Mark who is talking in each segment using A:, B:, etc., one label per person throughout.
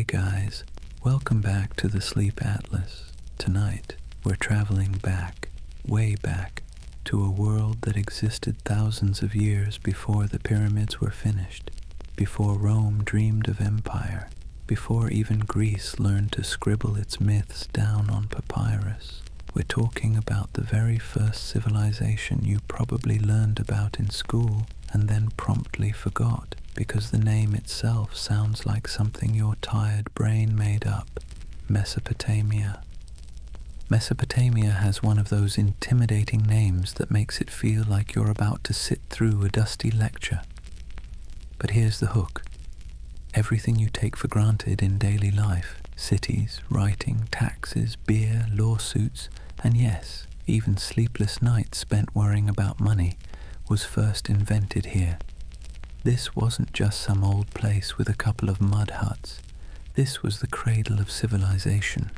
A: Hey guys, welcome back to the Sleep Atlas. Tonight, we're traveling back, way back, to a world that existed thousands of years before the pyramids were finished, before Rome dreamed of empire, before even Greece learned to scribble its myths down on papyrus. We're talking about the very first civilization you probably learned about in school and then promptly forgot because the name itself sounds like something your tired brain made up. Mesopotamia. Mesopotamia has one of those intimidating names that makes it feel like you're about to sit through a dusty lecture. But here's the hook. Everything you take for granted in daily life, cities, writing, taxes, beer, lawsuits, and yes, even sleepless nights spent worrying about money, was first invented here. This wasn't just some old place with a couple of mud huts. This was the cradle of civilization,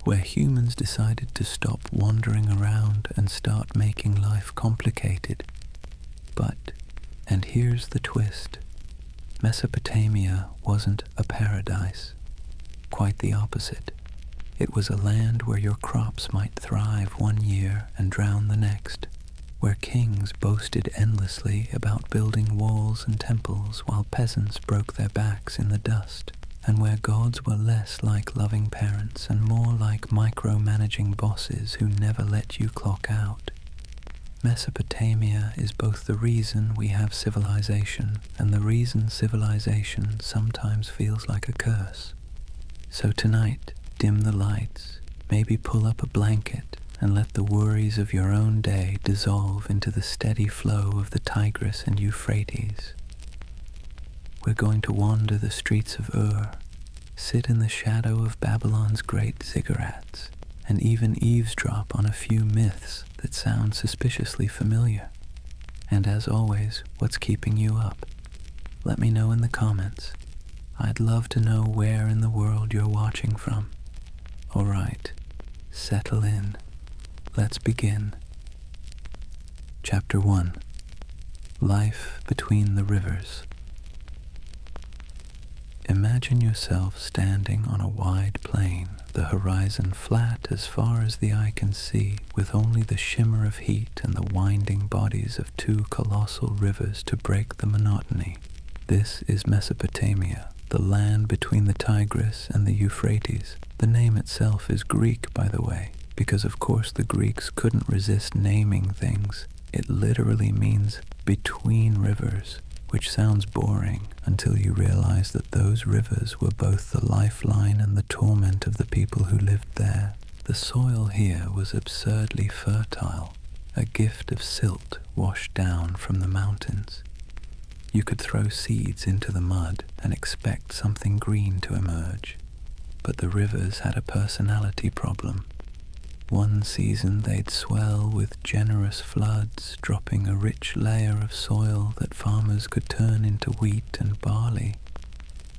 A: where humans decided to stop wandering around and start making life complicated. But, and here's the twist, Mesopotamia wasn't a paradise. Quite the opposite. It was a land where your crops might thrive one year and drown the next, where kings boasted endlessly about building walls and temples while peasants broke their backs in the dust, and where gods were less like loving parents and more like micromanaging bosses who never let you clock out. Mesopotamia is both the reason we have civilization and the reason civilization sometimes feels like a curse. So tonight, dim the lights, maybe pull up a blanket, and let the worries of your own day dissolve into the steady flow of the Tigris and Euphrates. We're going to wander the streets of Ur, sit in the shadow of Babylon's great ziggurats, and even eavesdrop on a few myths that sound suspiciously familiar. And as always, what's keeping you up? Let me know in the comments. I'd love to know where in the world you're watching from. Alright, settle in. Let's begin. Chapter 1. Life Between the Rivers. Imagine yourself standing on a wide plain, the horizon flat as far as the eye can see, with only the shimmer of heat and the winding bodies of two colossal rivers to break the monotony. This is Mesopotamia, the land between the Tigris and the Euphrates. The name itself is Greek, by the way, because of course the Greeks couldn't resist naming things. It literally means between rivers, which sounds boring until you realize that those rivers were both the lifeline and the torment of the people who lived there. The soil here was absurdly fertile, a gift of silt washed down from the mountains. You could throw seeds into the mud and expect something green to emerge. But the rivers had a personality problem. One season they'd swell with generous floods, dropping a rich layer of soil that farmers could turn into wheat and barley.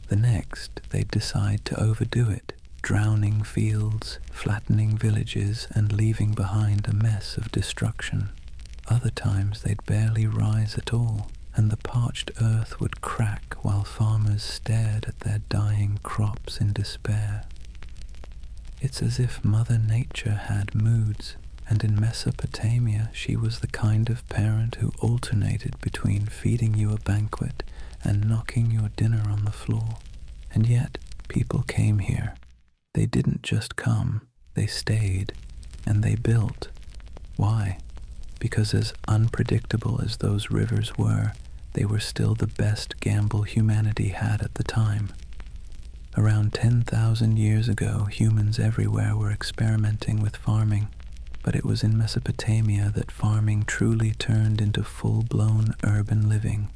A: The next, they'd decide to overdo it, drowning fields, flattening villages, and leaving behind a mess of destruction. Other times they'd barely rise at all, and the parched earth would crack while farmers stared at their dying crops in despair. It's as if Mother Nature had moods, and in Mesopotamia she was the kind of parent who alternated between feeding you a banquet and knocking your dinner on the floor. And yet, people came here. They didn't just come, they stayed, and they built. Why? Because as unpredictable as those rivers were, they were still the best gamble humanity had at the time. Around 10,000 years ago, humans everywhere were experimenting with farming, but it was in Mesopotamia that farming truly turned into full-blown urban living.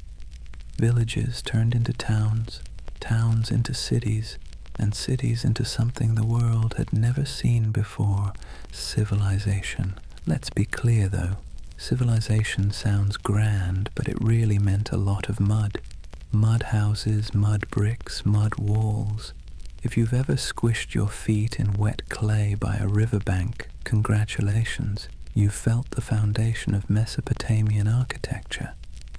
A: Villages turned into towns, towns into cities, and cities into something the world had never seen before, civilization. Let's be clear though, civilization sounds grand, but it really meant a lot of mud. Mud houses, mud bricks, mud walls. If you've ever squished your feet in wet clay by a riverbank, congratulations, you've felt the foundation of Mesopotamian architecture.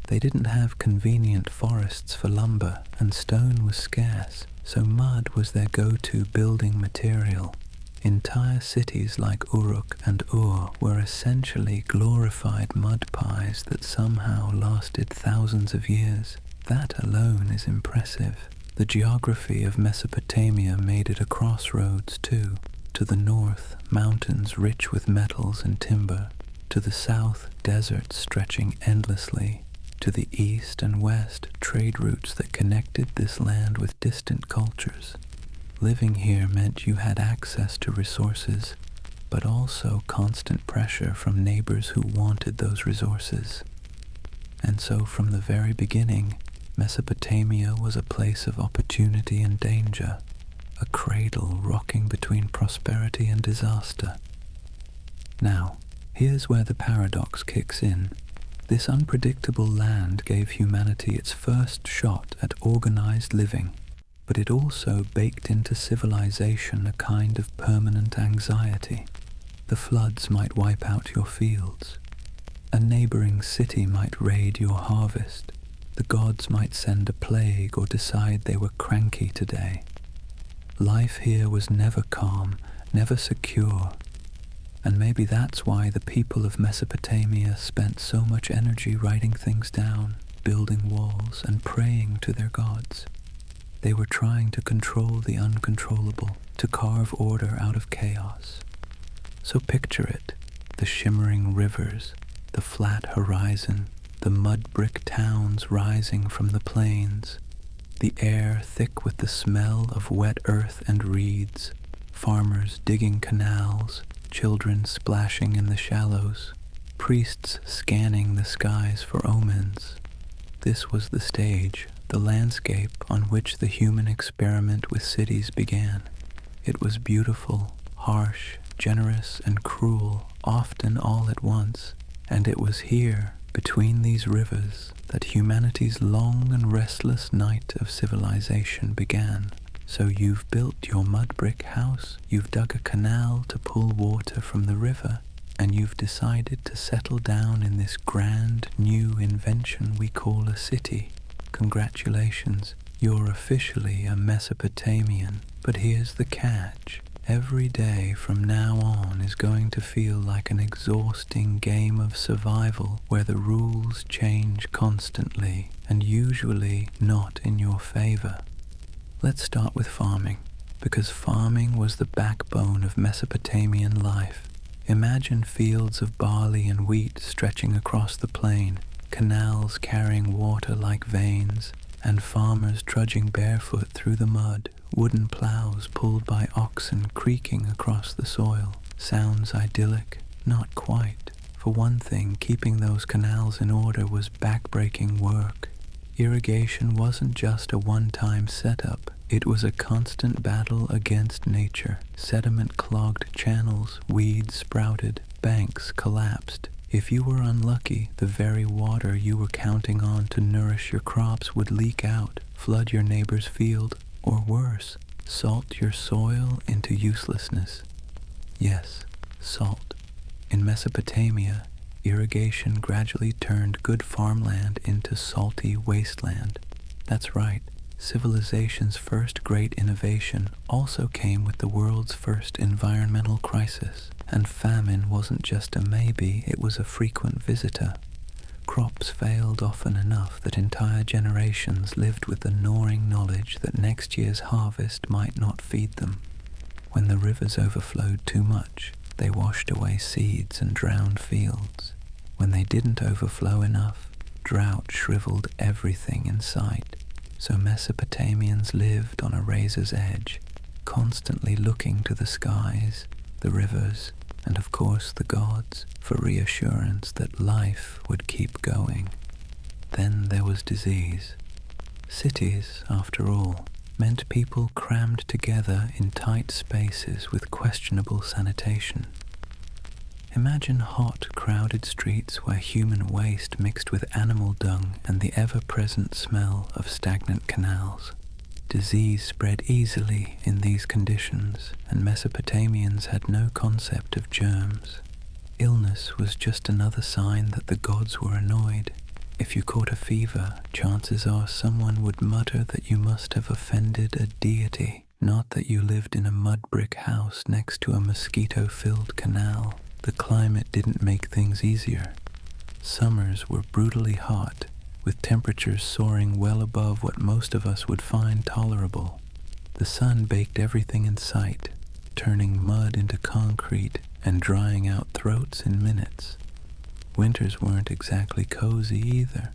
A: They didn't have convenient forests for lumber, and stone was scarce, so mud was their go-to building material. Entire cities like Uruk and Ur were essentially glorified mud pies that somehow lasted thousands of years. That alone is impressive. The geography of Mesopotamia made it a crossroads too. To the north, mountains rich with metals and timber. To the south, deserts stretching endlessly. To the east and west, trade routes that connected this land with distant cultures. Living here meant you had access to resources, but also constant pressure from neighbors who wanted those resources. And so from the very beginning, Mesopotamia was a place of opportunity and danger, a cradle rocking between prosperity and disaster. Now, here's where the paradox kicks in. This unpredictable land gave humanity its first shot at organized living, but it also baked into civilization a kind of permanent anxiety. The floods might wipe out your fields. A neighboring city might raid your harvest. The gods might send a plague or decide they were cranky today. Life here was never calm, never secure, and maybe that's why the people of Mesopotamia spent so much energy writing things down, building walls, and praying to their gods. They were trying to control the uncontrollable, to carve order out of chaos. So picture it, the shimmering rivers, the flat horizon, the mud-brick towns rising from the plains, the air thick with the smell of wet earth and reeds, farmers digging canals, children splashing in the shallows, priests scanning the skies for omens. This was the stage, the landscape on which the human experiment with cities began. It was beautiful, harsh, generous, and cruel, often all at once, and it was here, between these rivers, that humanity's long and restless night of civilization began. So you've built your mud brick house, you've dug a canal to pull water from the river, and you've decided to settle down in this grand new invention we call a city. Congratulations, you're officially a Mesopotamian. But here's the catch. Every day from now on is going to feel like an exhausting game of survival where the rules change constantly and usually not in your favor. Let's start with farming, because farming was the backbone of Mesopotamian life. Imagine fields of barley and wheat stretching across the plain, canals carrying water like veins, and farmers trudging barefoot through the mud, wooden plows pulled by oxen creaking across the soil. Sounds idyllic? Not quite. For one thing, keeping those canals in order was backbreaking work. Irrigation wasn't just a one-time setup. It was a constant battle against nature. Sediment clogged channels, weeds sprouted, banks collapsed. If you were unlucky, the very water you were counting on to nourish your crops would leak out, flood your neighbor's field, or worse, salt your soil into uselessness. Yes, salt. In Mesopotamia, irrigation gradually turned good farmland into salty wasteland. That's right. Civilization's first great innovation also came with the world's first environmental crisis, and famine wasn't just a maybe, it was a frequent visitor. Crops failed often enough that entire generations lived with the gnawing knowledge that next year's harvest might not feed them. When the rivers overflowed too much, they washed away seeds and drowned fields. When they didn't overflow enough, drought shriveled everything in sight. So Mesopotamians lived on a razor's edge, constantly looking to the skies, the rivers, and of course the gods, for reassurance that life would keep going. Then there was disease. Cities, after all, meant people crammed together in tight spaces with questionable sanitation. Imagine hot, crowded streets where human waste mixed with animal dung and the ever-present smell of stagnant canals. Disease spread easily in these conditions, and Mesopotamians had no concept of germs. Illness was just another sign that the gods were annoyed. If you caught a fever, chances are someone would mutter that you must have offended a deity, not that you lived in a mud-brick house next to a mosquito-filled canal. The climate didn't make things easier. Summers were brutally hot, with temperatures soaring well above what most of us would find tolerable. The sun baked everything in sight, turning mud into concrete and drying out throats in minutes. Winters weren't exactly cozy either.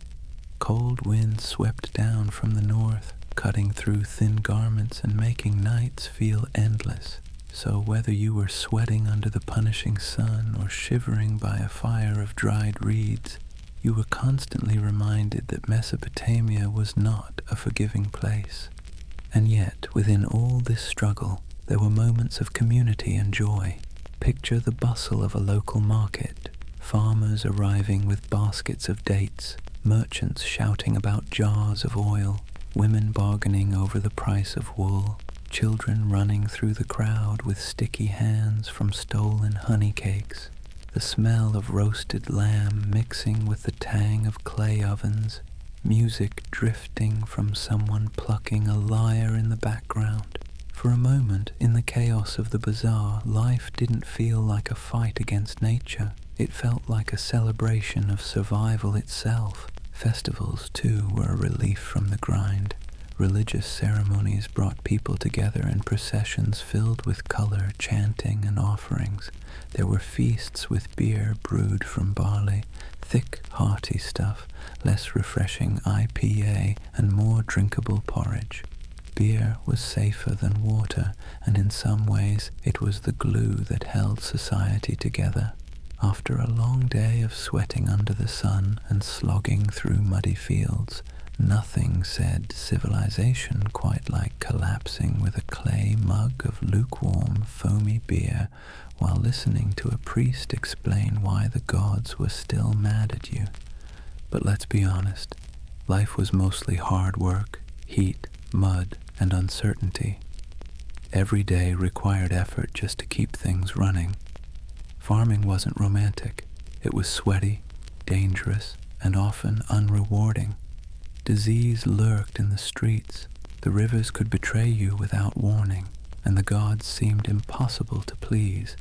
A: Cold winds swept down from the north, cutting through thin garments and making nights feel endless. So whether you were sweating under the punishing sun or shivering by a fire of dried reeds, you were constantly reminded that Mesopotamia was not a forgiving place. And yet, within all this struggle, there were moments of community and joy. Picture the bustle of a local market, farmers arriving with baskets of dates, merchants shouting about jars of oil, women bargaining over the price of wool, children running through the crowd with sticky hands from stolen honey cakes, the smell of roasted lamb mixing with the tang of clay ovens, music drifting from someone plucking a lyre in the background. For a moment, in the chaos of the bazaar, life didn't feel like a fight against nature. It felt like a celebration of survival itself. Festivals, too, were a relief from the grind. Religious ceremonies brought people together in processions filled with color, chanting, and offerings. There were feasts with beer brewed from barley, thick, hearty stuff, less refreshing IPA, and more drinkable porridge. Beer was safer than water, and in some ways it was the glue that held society together. After a long day of sweating under the sun and slogging through muddy fields, nothing said civilization quite like collapsing with a clay mug of lukewarm, foamy beer while listening to a priest explain why the gods were still mad at you. But let's be honest, life was mostly hard work, heat, mud, and uncertainty. Every day required effort just to keep things running. Farming wasn't romantic. It was sweaty, dangerous, and often unrewarding. Disease lurked in the streets. The rivers could betray you without warning, and the gods seemed impossible to please.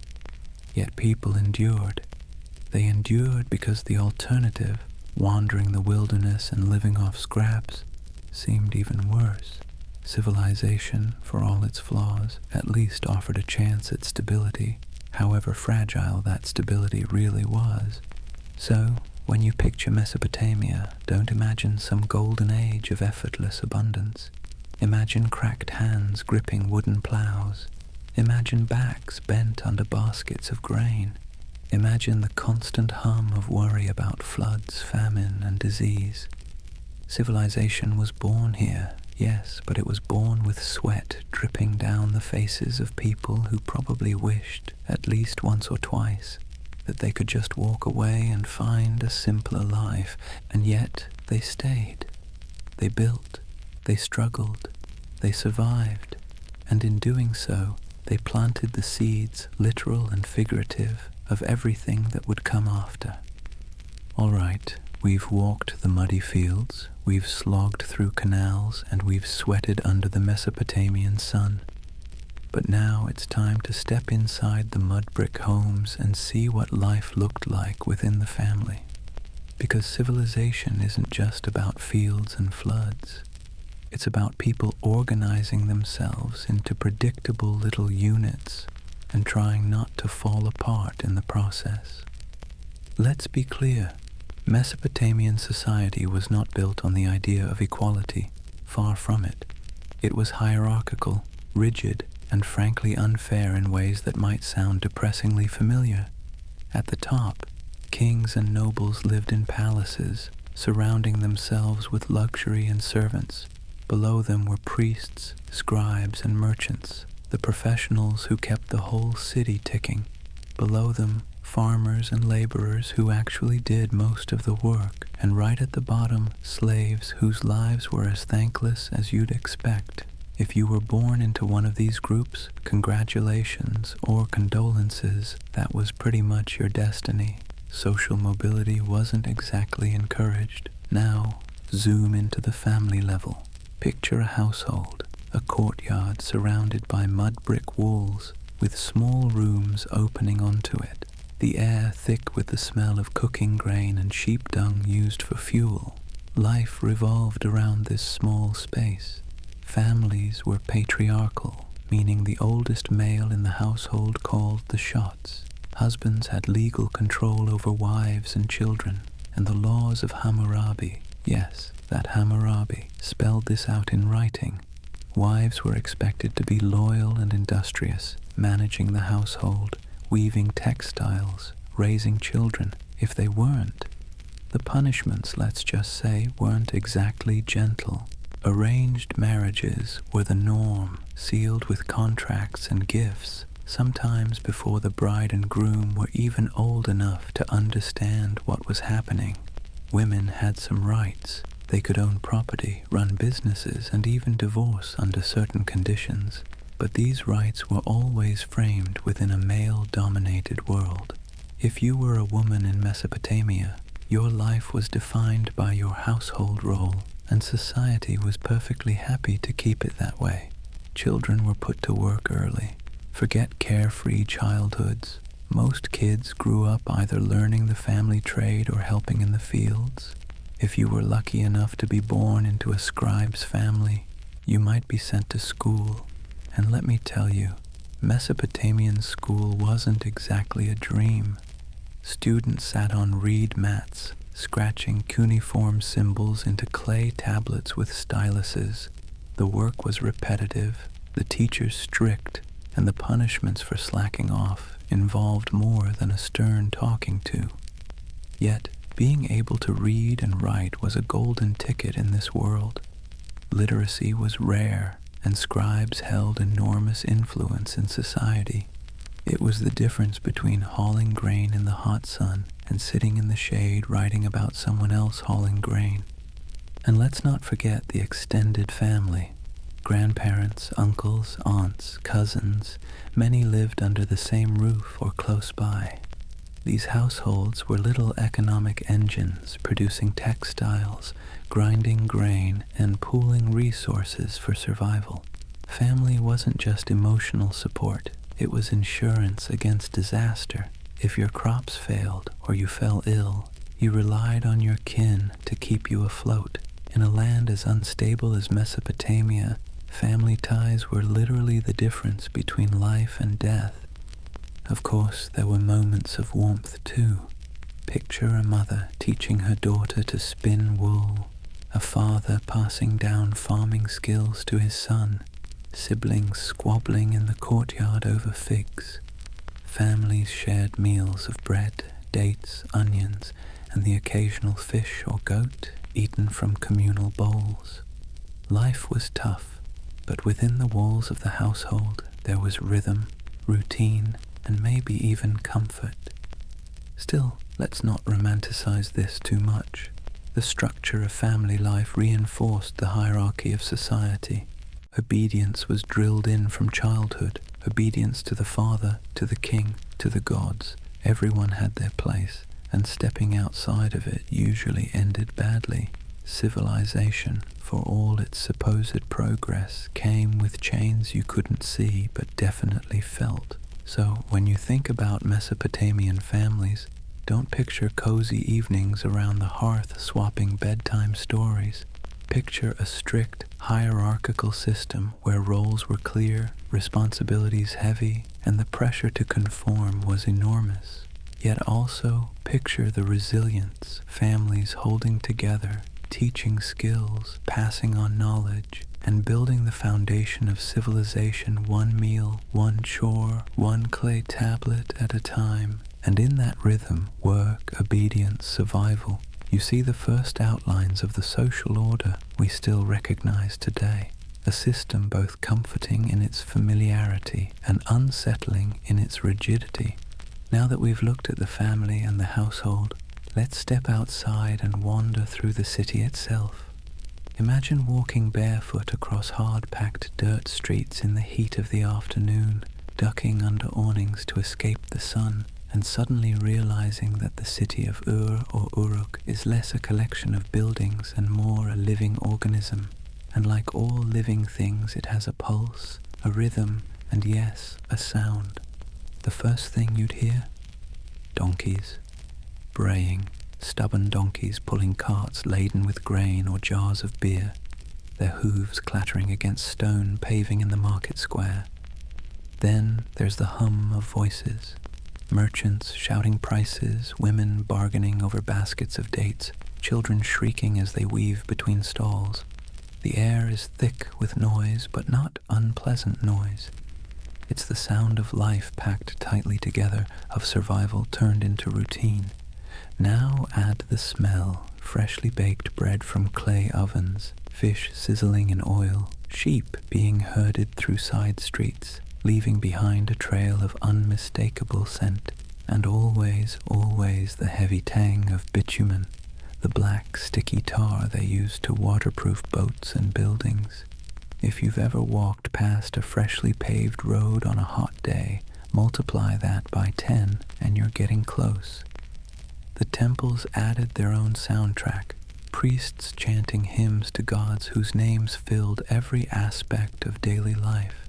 A: Yet people endured. They endured because the alternative, wandering the wilderness and living off scraps, seemed even worse. Civilization, for all its flaws, at least offered a chance at stability, however fragile that stability really was. So, when you picture Mesopotamia, don't imagine some golden age of effortless abundance. Imagine cracked hands gripping wooden plows. Imagine backs bent under baskets of grain. Imagine the constant hum of worry about floods, famine, and disease. Civilization was born here, yes, but it was born with sweat dripping down the faces of people who probably wished, at least once or twice, that they could just walk away and find a simpler life, and yet they stayed. They built, they struggled, they survived, and in doing so, they planted the seeds, literal and figurative, of everything that would come after. All right, we've walked the muddy fields, we've slogged through canals, and we've sweated under the Mesopotamian sun. But now it's time to step inside the mud-brick homes and see what life looked like within the family. Because civilization isn't just about fields and floods. It's about people organizing themselves into predictable little units and trying not to fall apart in the process. Let's be clear. Mesopotamian society was not built on the idea of equality. Far from it. It was hierarchical, rigid, and frankly unfair in ways that might sound depressingly familiar. At the top, kings and nobles lived in palaces, surrounding themselves with luxury and servants. Below them were priests, scribes, and merchants, the professionals who kept the whole city ticking. Below them, farmers and laborers who actually did most of the work, and right at the bottom, slaves whose lives were as thankless as you'd expect. If you were born into one of these groups, congratulations or condolences, that was pretty much your destiny. Social mobility wasn't exactly encouraged, Now, zoom into the family level. Picture a household, a courtyard surrounded by mud brick walls with small rooms opening onto it, the air thick with the smell of cooking grain and sheep dung used for fuel. Life revolved around this small space. Families were patriarchal, meaning the oldest male in the household called the shots. Husbands had legal control over wives and children, and the laws of Hammurabi, yes, that Hammurabi, spelled this out in writing. Wives were expected to be loyal and industrious, managing the household, weaving textiles, raising children. If they weren't, the punishments, let's just say, weren't exactly gentle. Arranged marriages were the norm, sealed with contracts and gifts, sometimes before the bride and groom were even old enough to understand what was happening. Women had some rights. They could own property, run businesses, and even divorce under certain conditions. But these rights were always framed within a male-dominated world. If you were a woman in Mesopotamia, your life was defined by your household role, and society was perfectly happy to keep it that way. Children were put to work early. Forget carefree childhoods. Most kids grew up either learning the family trade or helping in the fields. If you were lucky enough to be born into a scribe's family, you might be sent to school. And let me tell you, Mesopotamian school wasn't exactly a dream. Students sat on reed mats, scratching cuneiform symbols into clay tablets with styluses. The work was repetitive, the teachers strict, and the punishments for slacking off involved more than a stern talking to. Yet, being able to read and write was a golden ticket in this world. Literacy was rare, and scribes held enormous influence in society. It was the difference between hauling grain in the hot sun and sitting in the shade writing about someone else hauling grain. And let's not forget the extended family. Grandparents, uncles, aunts, cousins, many lived under the same roof or close by. These households were little economic engines producing textiles, grinding grain, and pooling resources for survival. Family wasn't just emotional support, it was insurance against disaster. If your crops failed or you fell ill, you relied on your kin to keep you afloat. In a land as unstable as Mesopotamia, family ties were literally the difference between life and death. Of course, there were moments of warmth too. Picture a mother teaching her daughter to spin wool, a father passing down farming skills to his son, siblings squabbling in the courtyard over figs. Families shared meals of bread, dates, onions, and the occasional fish or goat eaten from communal bowls. Life was tough, but within the walls of the household there was rhythm, routine, and maybe even comfort. Still, let's not romanticize this too much. The structure of family life reinforced the hierarchy of society. Obedience was drilled in from childhood. Obedience to the father, to the king, to the gods. Everyone had their place, and stepping outside of it usually ended badly. Civilization, for all its supposed progress, came with chains you couldn't see but definitely felt. So, when you think about Mesopotamian families, don't picture cozy evenings around the hearth swapping bedtime stories. Picture a strict, hierarchical system where roles were clear, responsibilities heavy, and the pressure to conform was enormous. Yet also picture the resilience, families holding together, teaching skills, passing on knowledge, and building the foundation of civilization one meal, one chore, one clay tablet at a time. And in that rhythm, work, obedience, survival, you see the first outlines of the social order we still recognize today. A system both comforting in its familiarity and unsettling in its rigidity. Now that we've looked at the family and the household, let's step outside and wander through the city itself. Imagine walking barefoot across hard-packed dirt streets in the heat of the afternoon, ducking under awnings to escape the sun, and suddenly realizing that the city of Ur or Uruk is less a collection of buildings and more a living organism, and like all living things it has a pulse, a rhythm, and yes, a sound. The first thing you'd hear? Donkeys. Braying, stubborn donkeys pulling carts laden with grain or jars of beer, their hooves clattering against stone paving in the market square. Then there's the hum of voices, merchants shouting prices, women bargaining over baskets of dates, children shrieking as they weave between stalls. The air is thick with noise, but not unpleasant noise. It's the sound of life packed tightly together, of survival turned into routine. Now add the smell, freshly baked bread from clay ovens, fish sizzling in oil, sheep being herded through side streets, leaving behind a trail of unmistakable scent, and always, always the heavy tang of bitumen, the black, sticky tar they use to waterproof boats and buildings. If you've ever walked past a freshly paved road on a hot day, multiply that by 10 and you're getting close. The temples added their own soundtrack, priests chanting hymns to gods whose names filled every aspect of daily life.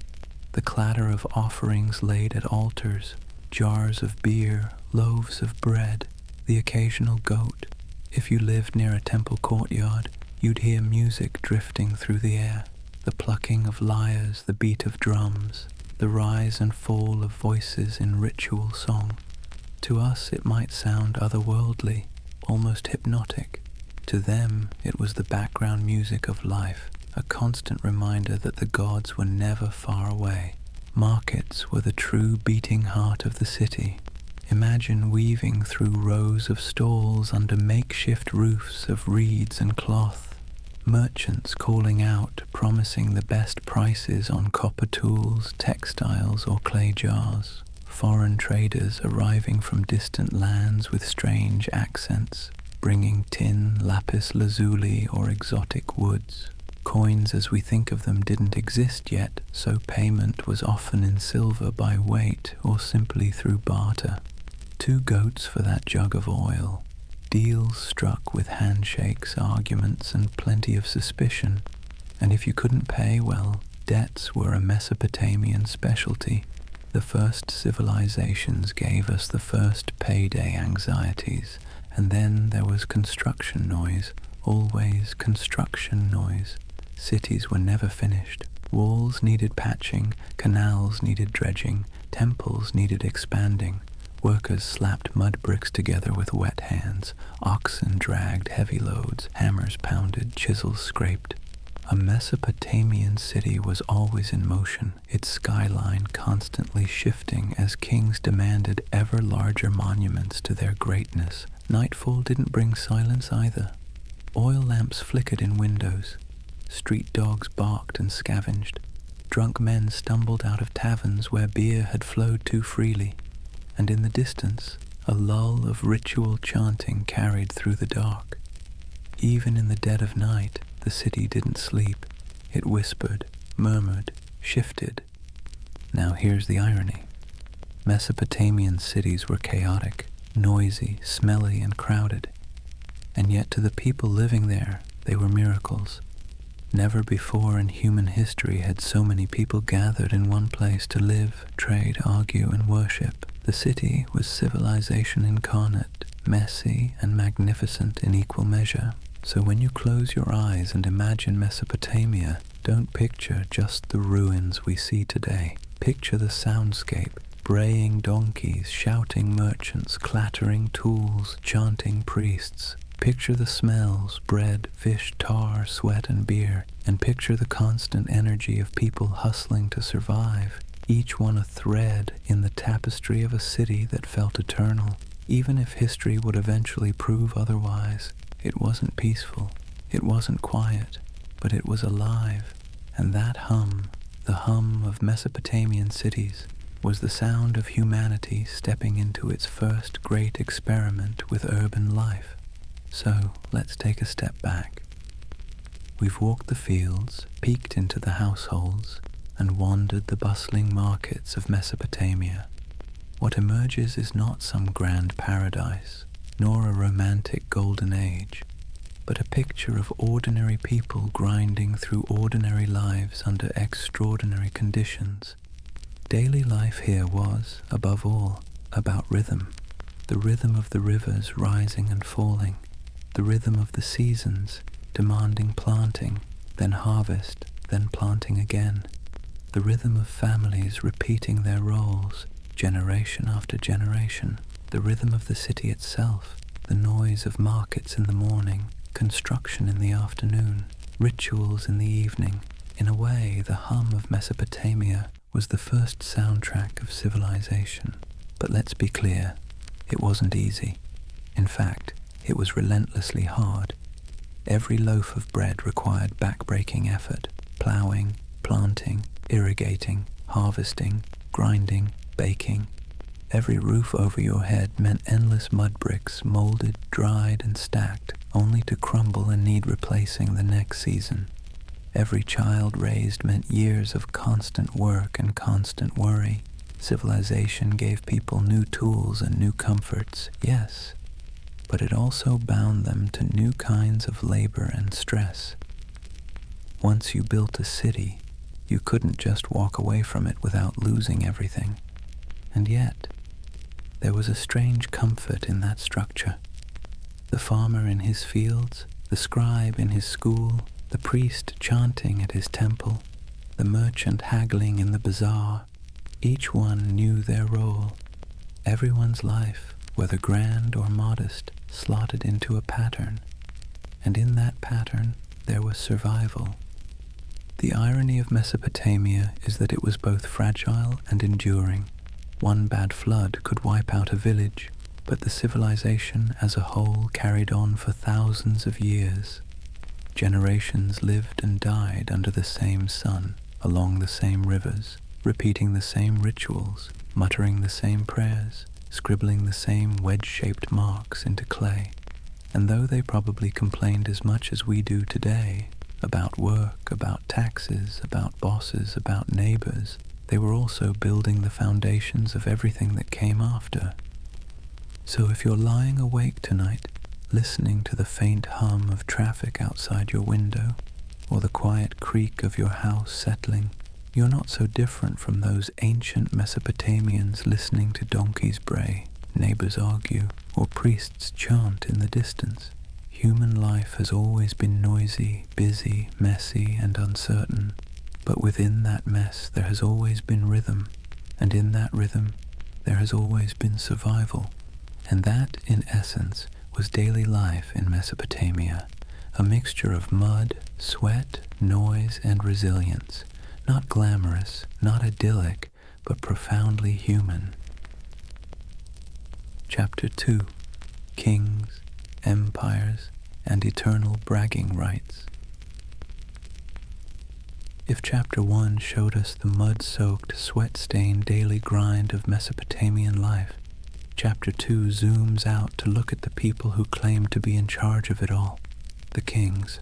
A: The clatter of offerings laid at altars, jars of beer, loaves of bread, the occasional goat. If you lived near a temple courtyard, you'd hear music drifting through the air, the plucking of lyres, the beat of drums, the rise and fall of voices in ritual song. To us it might sound otherworldly, almost hypnotic. To them it was the background music of life, a constant reminder that the gods were never far away. Markets were the true beating heart of the city. Imagine weaving through rows of stalls under makeshift roofs of reeds and cloth, merchants calling out, promising the best prices on copper tools, textiles, or clay jars, foreign traders arriving from distant lands with strange accents, bringing tin, lapis lazuli, or exotic woods. Coins as we think of them didn't exist yet, so payment was often in silver by weight or simply through barter. 2 goats for that jug of oil. Deals struck with handshakes, arguments, and plenty of suspicion. And if you couldn't pay, well, debts were a Mesopotamian specialty. The first civilizations gave us the first payday anxieties, and then there was construction noise, always construction noise. Cities were never finished. Walls needed patching, canals needed dredging, temples needed expanding. Workers slapped mud bricks together with wet hands, oxen dragged heavy loads, hammers pounded, chisels scraped. A Mesopotamian city was always in motion, its skyline constantly shifting as kings demanded ever larger monuments to their greatness. Nightfall didn't bring silence either. Oil lamps flickered in windows. Street dogs barked and scavenged. Drunk men stumbled out of taverns where beer had flowed too freely. And in the distance, a lull of ritual chanting carried through the dark. Even in the dead of night, the city didn't sleep. It whispered, murmured, shifted. Now here's the irony. Mesopotamian cities were chaotic, noisy, smelly, and crowded. And yet to the people living there, they were miracles. Never before in human history had so many people gathered in one place to live, trade, argue, and worship. The city was civilization incarnate, messy and magnificent in equal measure. So when you close your eyes and imagine Mesopotamia, don't picture just the ruins we see today. Picture the soundscape, braying donkeys, shouting merchants, clattering tools, chanting priests. Picture the smells, bread, fish, tar, sweat, and beer, and picture the constant energy of people hustling to survive, each one a thread in the tapestry of a city that felt eternal. Even if history would eventually prove otherwise, it wasn't peaceful, it wasn't quiet, but it was alive. And that hum, the hum of Mesopotamian cities, was the sound of humanity stepping into its first great experiment with urban life. So let's take a step back. We've walked the fields, peeked into the households, and wandered the bustling markets of Mesopotamia. What emerges is not some grand paradise, nor a romantic golden age, but a picture of ordinary people grinding through ordinary lives under extraordinary conditions. Daily life here was, above all, about rhythm, the rhythm of the rivers rising and falling, the rhythm of the seasons demanding planting, then harvest, then planting again, the rhythm of families repeating their roles, generation after generation, the rhythm of the city itself, the noise of markets in the morning, construction in the afternoon, rituals in the evening. In a way, the hum of Mesopotamia was the first soundtrack of civilization. But let's be clear, it wasn't easy. In fact, it was relentlessly hard. Every loaf of bread required back-breaking effort, ploughing, planting, irrigating, harvesting, grinding, baking. Every roof over your head meant endless mud bricks molded, dried, and stacked, only to crumble and need replacing the next season. Every child raised meant years of constant work and constant worry. Civilization gave people new tools and new comforts, yes, but it also bound them to new kinds of labor and stress. Once you built a city, you couldn't just walk away from it without losing everything. And yet, there was a strange comfort in that structure. The farmer in his fields, the scribe in his school, the priest chanting at his temple, the merchant haggling in the bazaar, each one knew their role. Everyone's life, whether grand or modest, slotted into a pattern, and in that pattern there was survival. The irony of Mesopotamia is that it was both fragile and enduring. One bad flood could wipe out a village, but the civilization as a whole carried on for thousands of years. Generations lived and died under the same sun, along the same rivers, repeating the same rituals, muttering the same prayers, scribbling the same wedge-shaped marks into clay. And though they probably complained as much as we do today, about work, about taxes, about bosses, about neighbors, they were also building the foundations of everything that came after. So if you're lying awake tonight, listening to the faint hum of traffic outside your window, or the quiet creak of your house settling, you're not so different from those ancient Mesopotamians listening to donkeys bray, neighbors argue, or priests chant in the distance. Human life has always been noisy, busy, messy, and uncertain. But within that mess there has always been rhythm, and in that rhythm there has always been survival. And that, in essence, was daily life in Mesopotamia, a mixture of mud, sweat, noise, and resilience, not glamorous, not idyllic, but profoundly human. Chapter 2: Kings, Empires, and Eternal Bragging Rights. If Chapter 1 showed us the mud-soaked, sweat-stained daily grind of Mesopotamian life, Chapter 2 zooms out to look at the people who claim to be in charge of it all, the kings,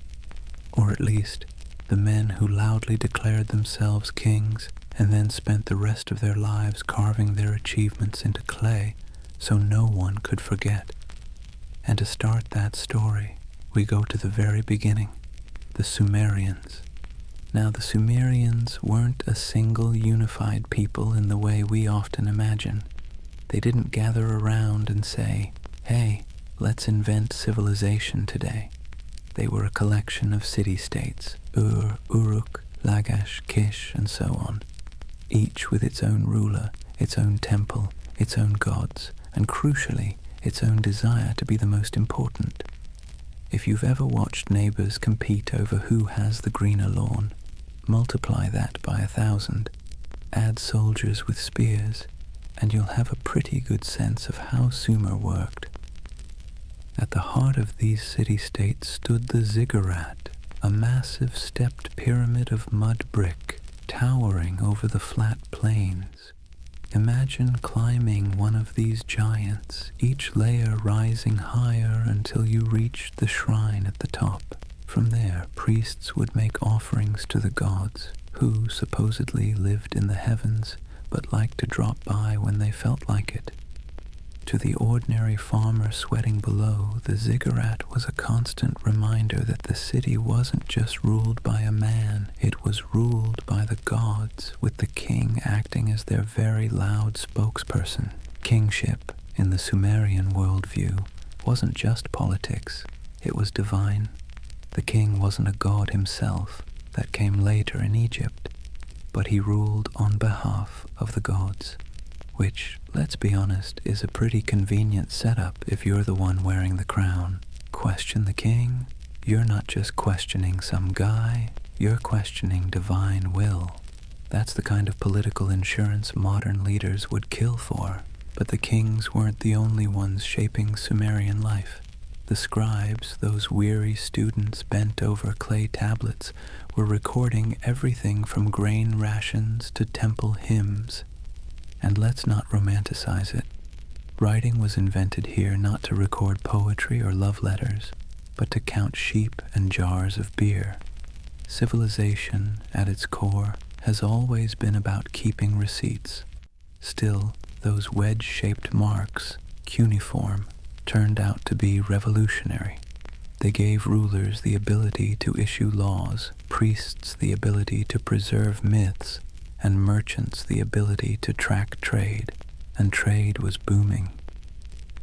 A: or at least the men who loudly declared themselves kings and then spent the rest of their lives carving their achievements into clay so no one could forget. And to start that story, we go to the very beginning, the Sumerians. Now, the Sumerians weren't a single unified people in the way we often imagine. They didn't gather around and say, "Hey, let's invent civilization today." They were a collection of city-states, Uruk, Lagash, Kish, and so on, each with its own ruler, its own temple, its own gods, and crucially, its own desire to be the most important. If you've ever watched neighbors compete over who has the greener lawn, multiply that by 1,000, add soldiers with spears, and you'll have a pretty good sense of how Sumer worked. At the heart of these city-states stood the ziggurat, a massive stepped pyramid of mud brick towering over the flat plains. Imagine climbing one of these giants, each layer rising higher until you reached the shrine at the top. From there, priests would make offerings to the gods, who supposedly lived in the heavens, but liked to drop by when they felt like it. To the ordinary farmer sweating below, the ziggurat was a constant reminder that the city wasn't just ruled by a man, it was ruled by the gods, with the king acting as their very loud spokesperson. Kingship, in the Sumerian worldview, wasn't just politics, it was divine. The king wasn't a god himself, that came later in Egypt, but he ruled on behalf of the gods. Which, let's be honest, is a pretty convenient setup if you're the one wearing the crown. Question the king? You're not just questioning some guy, you're questioning divine will. That's the kind of political insurance modern leaders would kill for. But the kings weren't the only ones shaping Sumerian life. The scribes, those weary students bent over clay tablets, were recording everything from grain rations to temple hymns. And let's not romanticize it. Writing was invented here not to record poetry or love letters, but to count sheep and jars of beer. Civilization, at its core, has always been about keeping receipts. Still, those wedge-shaped marks, cuneiform, turned out to be revolutionary. They gave rulers the ability to issue laws, priests the ability to preserve myths, and merchants the ability to track trade, and trade was booming.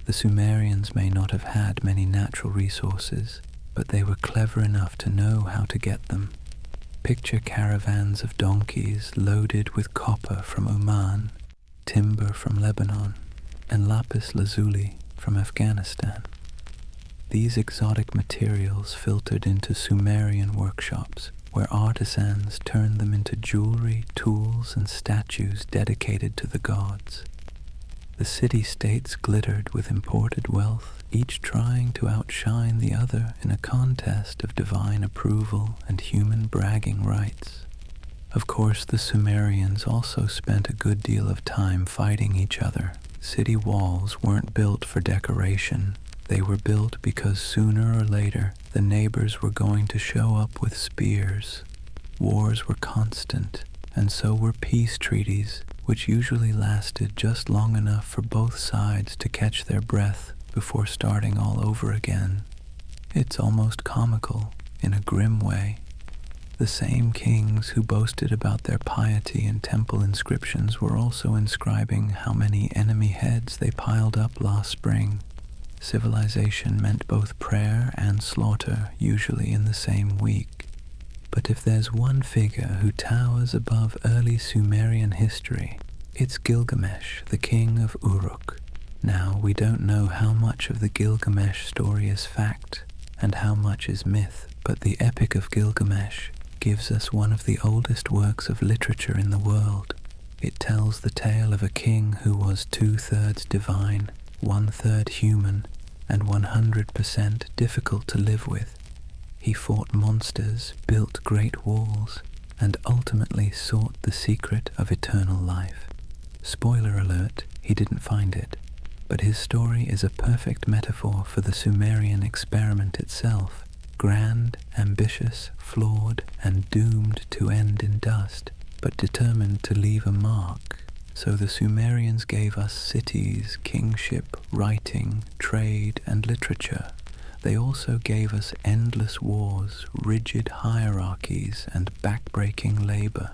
A: The Sumerians may not have had many natural resources, but they were clever enough to know how to get them. Picture caravans of donkeys loaded with copper from Oman, timber from Lebanon, and lapis lazuli from Afghanistan. These exotic materials filtered into Sumerian workshops, where artisans turned them into jewelry, tools, and statues dedicated to the gods. The city-states glittered with imported wealth, each trying to outshine the other in a contest of divine approval and human bragging rights. Of course, the Sumerians also spent a good deal of time fighting each other. City walls weren't built for decoration. They were built because sooner or later the neighbors were going to show up with spears. Wars were constant, and so were peace treaties, which usually lasted just long enough for both sides to catch their breath before starting all over again. It's almost comical, in a grim way. The same kings who boasted about their piety in temple inscriptions were also inscribing how many enemy heads they piled up last spring. Civilization meant both prayer and slaughter, usually in the same week. But if there's one figure who towers above early Sumerian history, it's Gilgamesh, the king of Uruk. Now, we don't know how much of the Gilgamesh story is fact and how much is myth, but the Epic of Gilgamesh gives us one of the oldest works of literature in the world. It tells the tale of a king who was 2/3 divine, 1/3 human, and 100% difficult to live with. He fought monsters, built great walls, and ultimately sought the secret of eternal life. Spoiler alert, he didn't find it, but his story is a perfect metaphor for the Sumerian experiment itself. Grand, ambitious, flawed, and doomed to end in dust, but determined to leave a mark. So the Sumerians gave us cities, kingship, writing, trade, and literature. They also gave us endless wars, rigid hierarchies, and backbreaking labor.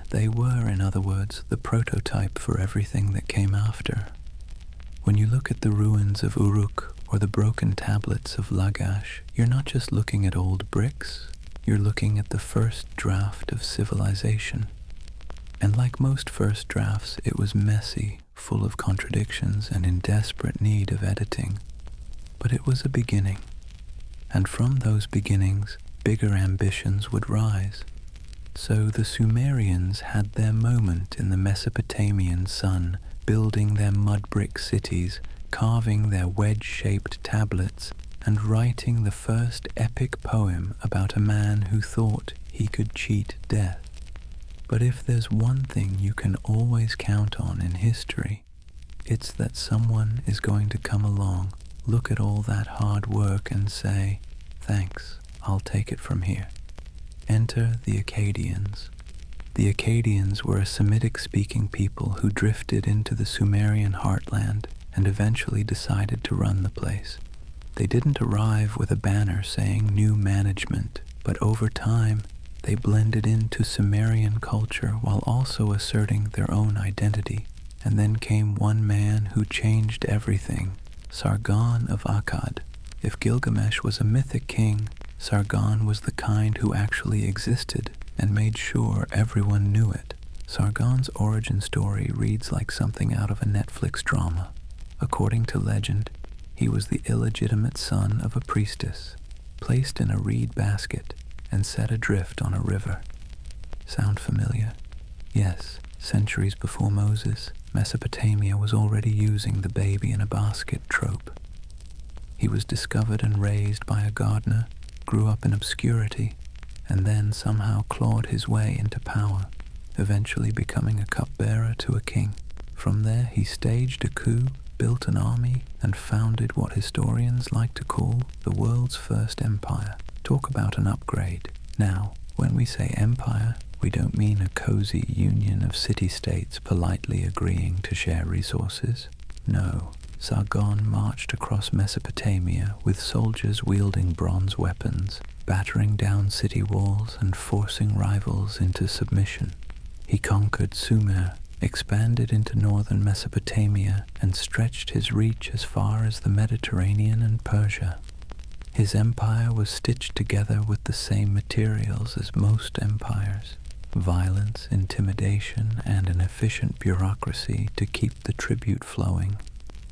A: They were, in other words, the prototype for everything that came after. When you look at the ruins of Uruk or the broken tablets of Lagash, you're not just looking at old bricks, you're looking at the first draft of civilization. And like most first drafts, it was messy, full of contradictions, and in desperate need of editing. But it was a beginning, and from those beginnings, bigger ambitions would rise. So the Sumerians had their moment in the Mesopotamian sun, building their mud-brick cities, carving their wedge-shaped tablets, and writing the first epic poem about a man who thought he could cheat death. But if there's one thing you can always count on in history, it's that someone is going to come along, look at all that hard work and say, "Thanks, I'll take it from here." Enter the Akkadians. The Akkadians were a Semitic-speaking people who drifted into the Sumerian heartland and eventually decided to run the place. They didn't arrive with a banner saying new management, but over time, they blended into Sumerian culture while also asserting their own identity. And then came one man who changed everything, Sargon of Akkad. If Gilgamesh was a mythic king, Sargon was the kind who actually existed and made sure everyone knew it. Sargon's origin story reads like something out of a Netflix drama. According to legend, he was the illegitimate son of a priestess, placed in a reed basket and set adrift on a river. Sound familiar? Yes, centuries before Moses, Mesopotamia was already using the baby in a basket trope. He was discovered and raised by a gardener, grew up in obscurity, and then somehow clawed his way into power, eventually becoming a cupbearer to a king. From there, he staged a coup, built an army, and founded what historians like to call the world's first empire. Talk about an upgrade. Now, when we say empire, we don't mean a cozy union of city-states politely agreeing to share resources. No, Sargon marched across Mesopotamia with soldiers wielding bronze weapons, battering down city walls and forcing rivals into submission. He conquered Sumer, expanded into northern Mesopotamia, and stretched his reach as far as the Mediterranean and Persia. His empire was stitched together with the same materials as most empires: violence, intimidation, and an efficient bureaucracy to keep the tribute flowing.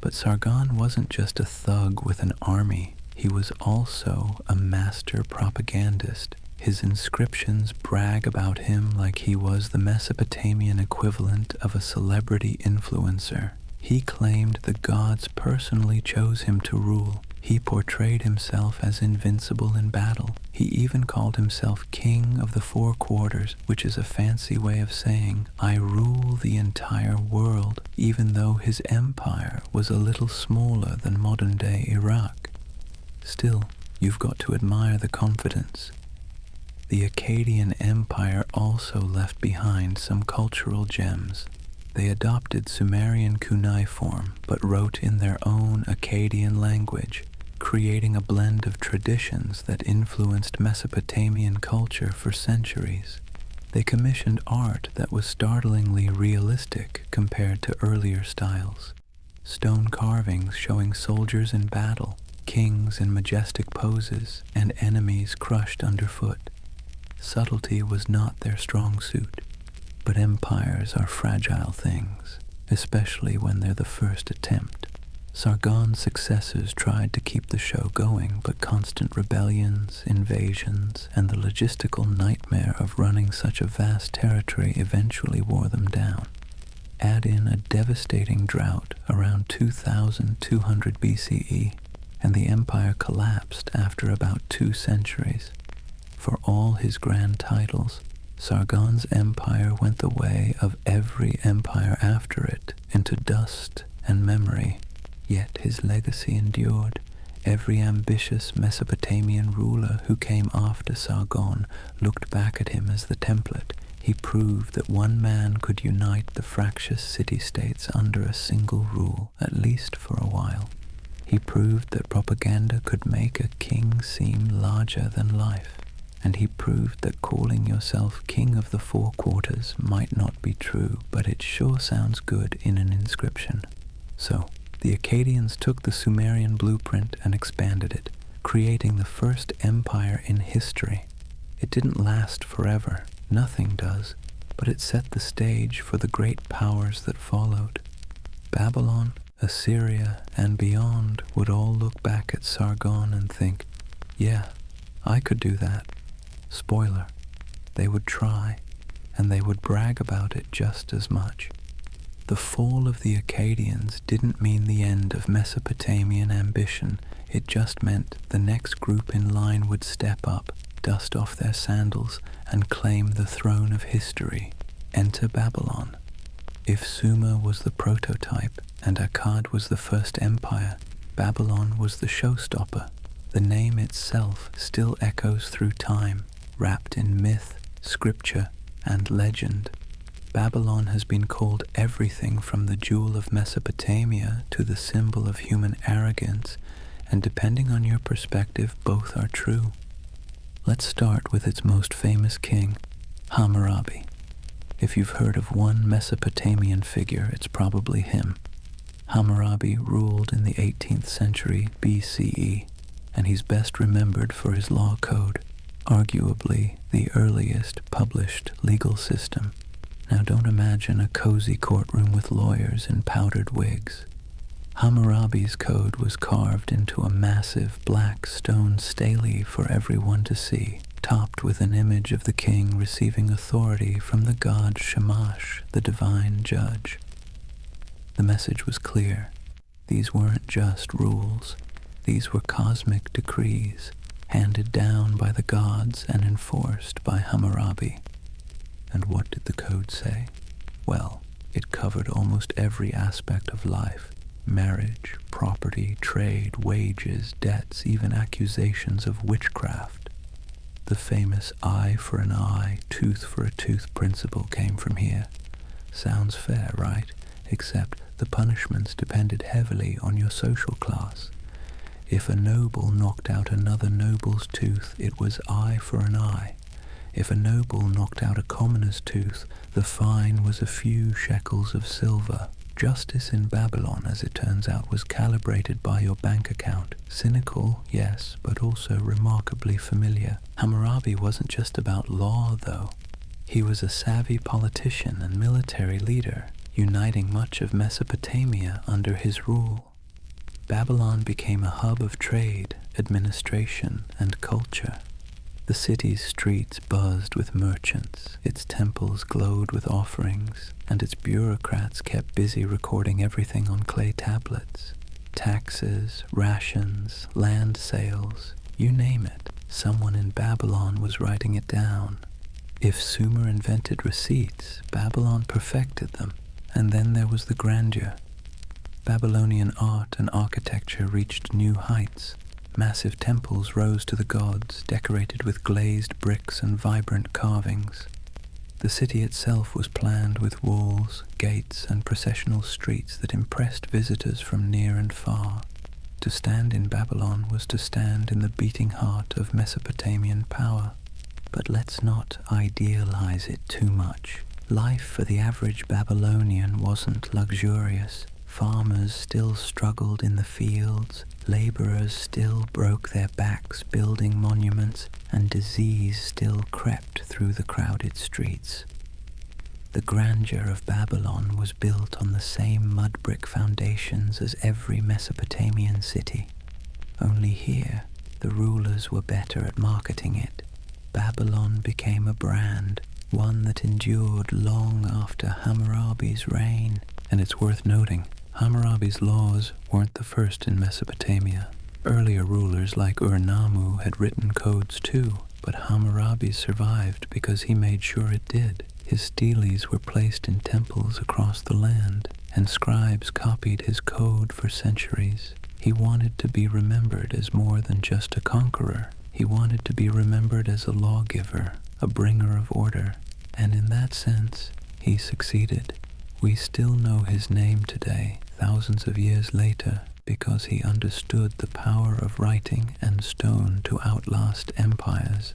A: But Sargon wasn't just a thug with an army. He was also a master propagandist. His inscriptions brag about him like he was the Mesopotamian equivalent of a celebrity influencer. He claimed the gods personally chose him to rule. He portrayed himself as invincible in battle. He even called himself King of the Four Quarters, which is a fancy way of saying, I rule the entire world, even though his empire was a little smaller than modern-day Iraq. Still, you've got to admire the confidence. The Akkadian Empire also left behind some cultural gems. They adopted Sumerian cuneiform, but wrote in their own Akkadian language, creating a blend of traditions that influenced Mesopotamian culture for centuries. They commissioned art that was startlingly realistic compared to earlier styles. Stone carvings showing soldiers in battle, kings in majestic poses, and enemies crushed underfoot. Subtlety was not their strong suit, but empires are fragile things, especially when they're the first attempt. Sargon's successors tried to keep the show going, but constant rebellions, invasions, and the logistical nightmare of running such a vast territory eventually wore them down. Add in a devastating drought around 2200 BCE, and the empire collapsed after about 2 centuries. For all his grand titles, Sargon's empire went the way of every empire after it, into dust and memory. Yet his legacy endured. Every ambitious Mesopotamian ruler who came after Sargon looked back at him as the template. He proved that one man could unite the fractious city-states under a single rule, at least for a while. He proved that propaganda could make a king seem larger than life. And he proved that calling yourself King of the Four Quarters might not be true, but it sure sounds good in an inscription. So, the Akkadians took the Sumerian blueprint and expanded it, creating the first empire in history. It didn't last forever, nothing does, but it set the stage for the great powers that followed. Babylon, Assyria, and beyond would all look back at Sargon and think, yeah, I could do that. Spoiler, they would try, and they would brag about it just as much. The fall of the Akkadians didn't mean the end of Mesopotamian ambition. It just meant the next group in line would step up, dust off their sandals, and claim the throne of history. Enter Babylon. If Sumer was the prototype and Akkad was the first empire, Babylon was the showstopper. The name itself still echoes through time, wrapped in myth, scripture, and legend. Babylon has been called everything from the jewel of Mesopotamia to the symbol of human arrogance, and depending on your perspective, both are true. Let's start with its most famous king, Hammurabi. If you've heard of one Mesopotamian figure, it's probably him. Hammurabi ruled in the 18th century BCE, and he's best remembered for his law code, arguably the earliest published legal system. Now don't imagine a cozy courtroom with lawyers in powdered wigs. Hammurabi's code was carved into a massive black stone stele for everyone to see, topped with an image of the king receiving authority from the god Shamash, the divine judge. The message was clear. These weren't just rules. These were cosmic decrees, handed down by the gods and enforced by Hammurabi. And what did the code say? Well, it covered almost every aspect of life: marriage, property, trade, wages, debts, even accusations of witchcraft. The famous eye for an eye, tooth for a tooth principle came from here. Sounds fair, right? Except the punishments depended heavily on your social class. If a noble knocked out another noble's tooth, it was eye for an eye. If a noble knocked out a commoner's tooth, the fine was a few shekels of silver. Justice in Babylon, as it turns out, was calibrated by your bank account. Cynical, yes, but also remarkably familiar. Hammurabi wasn't just about law, though. He was a savvy politician and military leader, uniting much of Mesopotamia under his rule. Babylon became a hub of trade, administration, and culture. The city's streets buzzed with merchants, its temples glowed with offerings, and its bureaucrats kept busy recording everything on clay tablets. Taxes, rations, land sales, you name it, someone in Babylon was writing it down. If Sumer invented receipts, Babylon perfected them. And then there was the grandeur. Babylonian art and architecture reached new heights. Massive temples rose to the gods, decorated with glazed bricks and vibrant carvings. The city itself was planned with walls, gates, and processional streets that impressed visitors from near and far. To stand in Babylon was to stand in the beating heart of Mesopotamian power. But let's not idealize it too much. Life for the average Babylonian wasn't luxurious. Farmers still struggled in the fields, laborers still broke their backs building monuments, and disease still crept through the crowded streets. The grandeur of Babylon was built on the same mudbrick foundations as every Mesopotamian city. Only here, the rulers were better at marketing it. Babylon became a brand, one that endured long after Hammurabi's reign. And it's worth noting, Hammurabi's laws weren't the first in Mesopotamia. Earlier rulers like Ur-Nammu had written codes too, but Hammurabi survived because he made sure it did. His steles were placed in temples across the land, and scribes copied his code for centuries. He wanted to be remembered as more than just a conqueror. He wanted to be remembered as a lawgiver, a bringer of order, and in that sense, he succeeded. We still know his name today, thousands of years later, because he understood the power of writing and stone to outlast empires.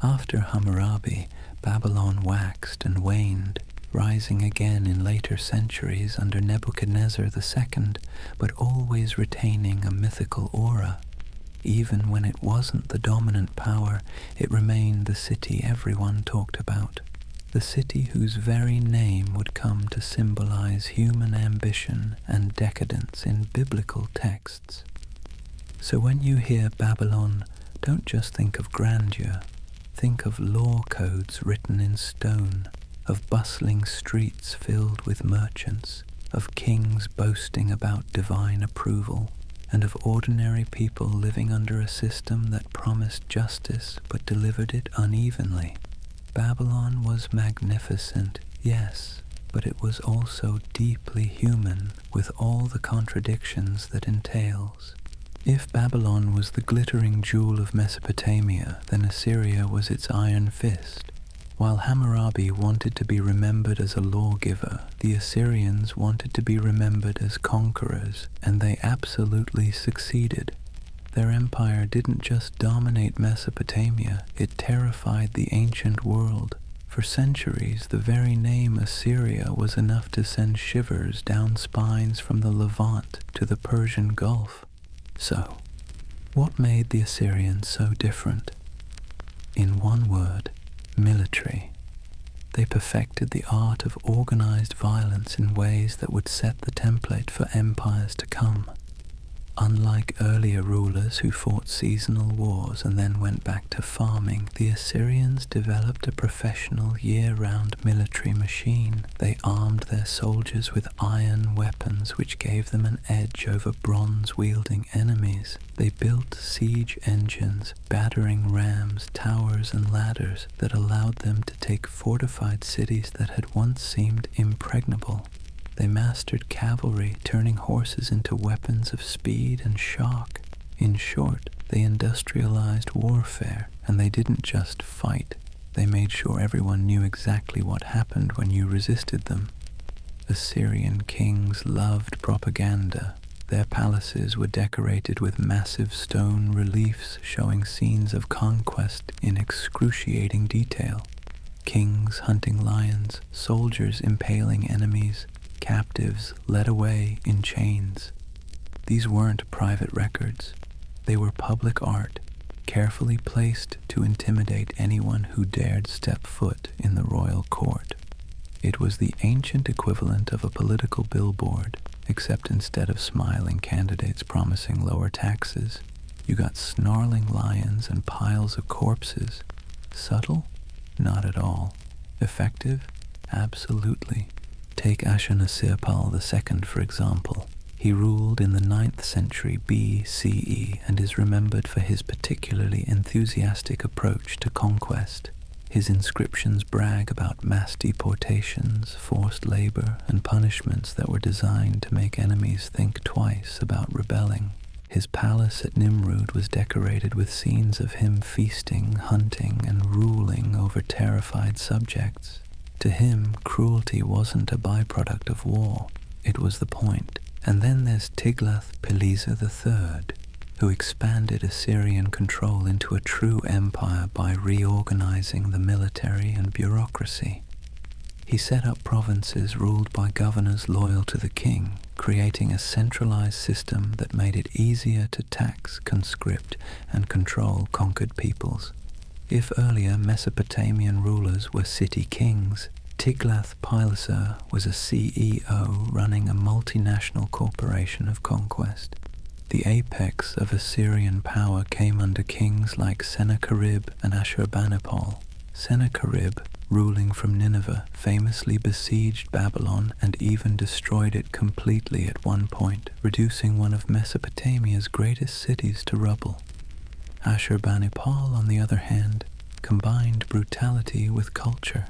A: After Hammurabi, Babylon waxed and waned, rising again in later centuries under Nebuchadnezzar II, but always retaining a mythical aura. Even when it wasn't the dominant power, it remained the city everyone talked about. The city whose very name would come to symbolize human ambition and decadence in biblical texts. So when you hear Babylon, don't just think of grandeur. Think of law codes written in stone, of bustling streets filled with merchants, of kings boasting about divine approval, and of ordinary people living under a system that promised justice but delivered it unevenly. Babylon was magnificent, yes, but it was also deeply human, with all the contradictions that entails. If Babylon was the glittering jewel of Mesopotamia, then Assyria was its iron fist. While Hammurabi wanted to be remembered as a lawgiver, the Assyrians wanted to be remembered as conquerors, and they absolutely succeeded. Their empire didn't just dominate Mesopotamia, it terrified the ancient world. For centuries, the very name Assyria was enough to send shivers down spines from the Levant to the Persian Gulf. So, what made the Assyrians so different? In one word, military. They perfected the art of organized violence in ways that would set the template for empires to come. Unlike earlier rulers who fought seasonal wars and then went back to farming, the Assyrians developed a professional year-round military machine. They armed their soldiers with iron weapons which gave them an edge over bronze-wielding enemies. They built siege engines, battering rams, towers and ladders that allowed them to take fortified cities that had once seemed impregnable. They mastered cavalry, turning horses into weapons of speed and shock. In short, they industrialized warfare, and they didn't just fight. They made sure everyone knew exactly what happened when you resisted them. Assyrian kings loved propaganda. Their palaces were decorated with massive stone reliefs showing scenes of conquest in excruciating detail. Kings hunting lions, soldiers impaling enemies, captives led away in chains. These weren't private records. They were public art, carefully placed to intimidate anyone who dared step foot in the royal court. It was the ancient equivalent of a political billboard, except instead of smiling candidates promising lower taxes, you got snarling lions and piles of corpses. Subtle? Not at all. Effective? Absolutely. Take Ashurnasirpal II, for example. He ruled in the 9th century BCE and is remembered for his particularly enthusiastic approach to conquest. His inscriptions brag about mass deportations, forced labor, and punishments that were designed to make enemies think twice about rebelling. His palace at Nimrud was decorated with scenes of him feasting, hunting, and ruling over terrified subjects. To him, cruelty wasn't a byproduct of war, it was the point. And then there's Tiglath-Pileser III, who expanded Assyrian control into a true empire by reorganizing the military and bureaucracy. He set up provinces ruled by governors loyal to the king, creating a centralized system that made it easier to tax, conscript, and control conquered peoples. If earlier Mesopotamian rulers were city kings, Tiglath-Pileser was a CEO running a multinational corporation of conquest. The apex of Assyrian power came under kings like Sennacherib and Ashurbanipal. Sennacherib, ruling from Nineveh, famously besieged Babylon and even destroyed it completely at one point, reducing one of Mesopotamia's greatest cities to rubble. Ashurbanipal, on the other hand, combined brutality with culture.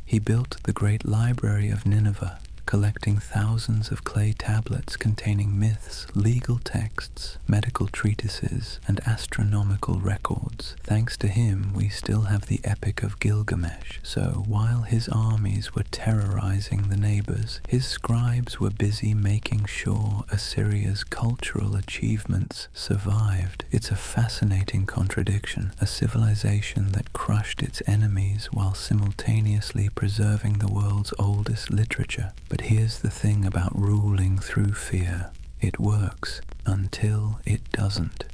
A: He built the great library of Nineveh, collecting thousands of clay tablets containing myths, legal texts, medical treatises, and astronomical records. Thanks to him, we still have the Epic of Gilgamesh. So, while his armies were terrorizing the neighbors, his scribes were busy making sure Assyria's cultural achievements survived. It's a fascinating contradiction, a civilization that crushed its enemies while simultaneously preserving the world's oldest literature. But here's the thing about ruling through fear. It works until it doesn't.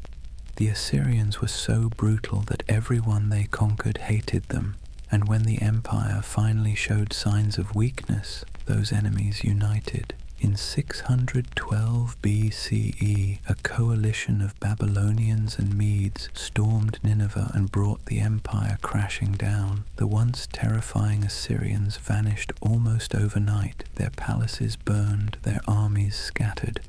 A: The Assyrians were so brutal that everyone they conquered hated them, and when the empire finally showed signs of weakness, those enemies united. In 612 BCE, a coalition of Babylonians and Medes stormed Nineveh and brought the empire crashing down. The once terrifying Assyrians vanished almost overnight, their palaces burned, their armies scattered.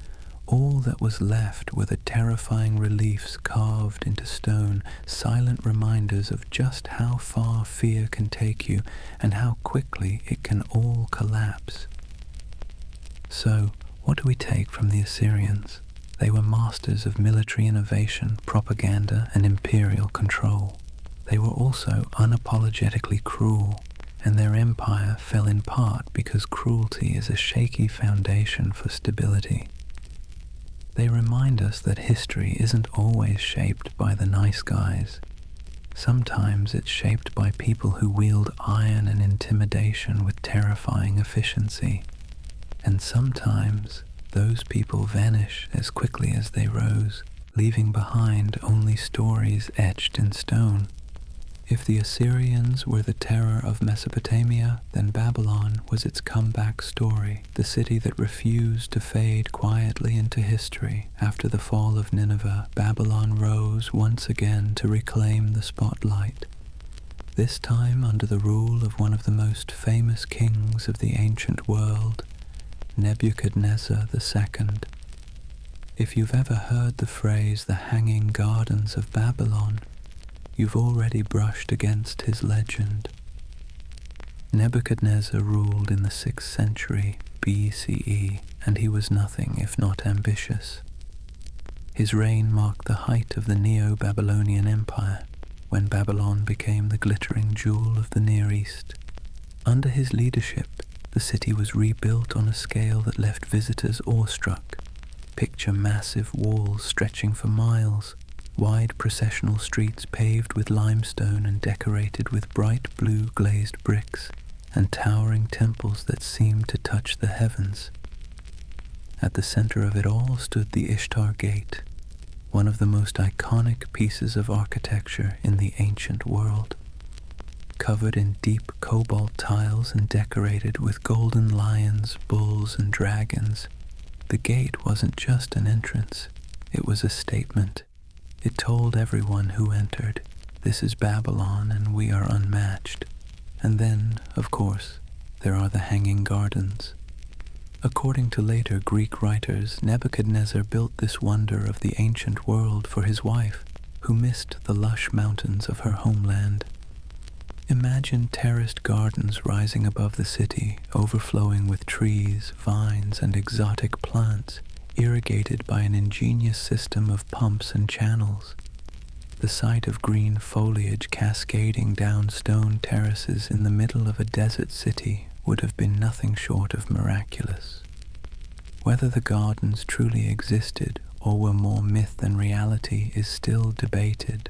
A: All that was left were the terrifying reliefs carved into stone, silent reminders of just how far fear can take you and how quickly it can all collapse. So, what do we take from the Assyrians? They were masters of military innovation, propaganda, and imperial control. They were also unapologetically cruel, and their empire fell in part because cruelty is a shaky foundation for stability. They remind us that history isn't always shaped by the nice guys. Sometimes it's shaped by people who wield iron and intimidation with terrifying efficiency. And sometimes those people vanish as quickly as they rose, leaving behind only stories etched in stone. If the Assyrians were the terror of Mesopotamia, then Babylon was its comeback story, the city that refused to fade quietly into history. After the fall of Nineveh, Babylon rose once again to reclaim the spotlight, this time under the rule of one of the most famous kings of the ancient world, Nebuchadnezzar II. If you've ever heard the phrase the Hanging Gardens of Babylon, you've already brushed against his legend. Nebuchadnezzar ruled in the 6th century BCE, and he was nothing if not ambitious. His reign marked the height of the Neo-Babylonian Empire, when Babylon became the glittering jewel of the Near East. Under his leadership, the city was rebuilt on a scale that left visitors awestruck. Picture massive walls stretching for miles, wide processional streets paved with limestone and decorated with bright blue glazed bricks, and towering temples that seemed to touch the heavens. At the center of it all stood the Ishtar Gate, one of the most iconic pieces of architecture in the ancient world. Covered in deep cobalt tiles and decorated with golden lions, bulls, and dragons, the gate wasn't just an entrance, it was a statement. It told everyone who entered, "This is Babylon and we are unmatched." And then, of course, there are the Hanging Gardens. According to later Greek writers, Nebuchadnezzar built this wonder of the ancient world for his wife, who missed the lush mountains of her homeland. Imagine terraced gardens rising above the city, overflowing with trees, vines, and exotic plants, irrigated by an ingenious system of pumps and channels. The sight of green foliage cascading down stone terraces in the middle of a desert city would have been nothing short of miraculous. Whether the gardens truly existed or were more myth than reality is still debated,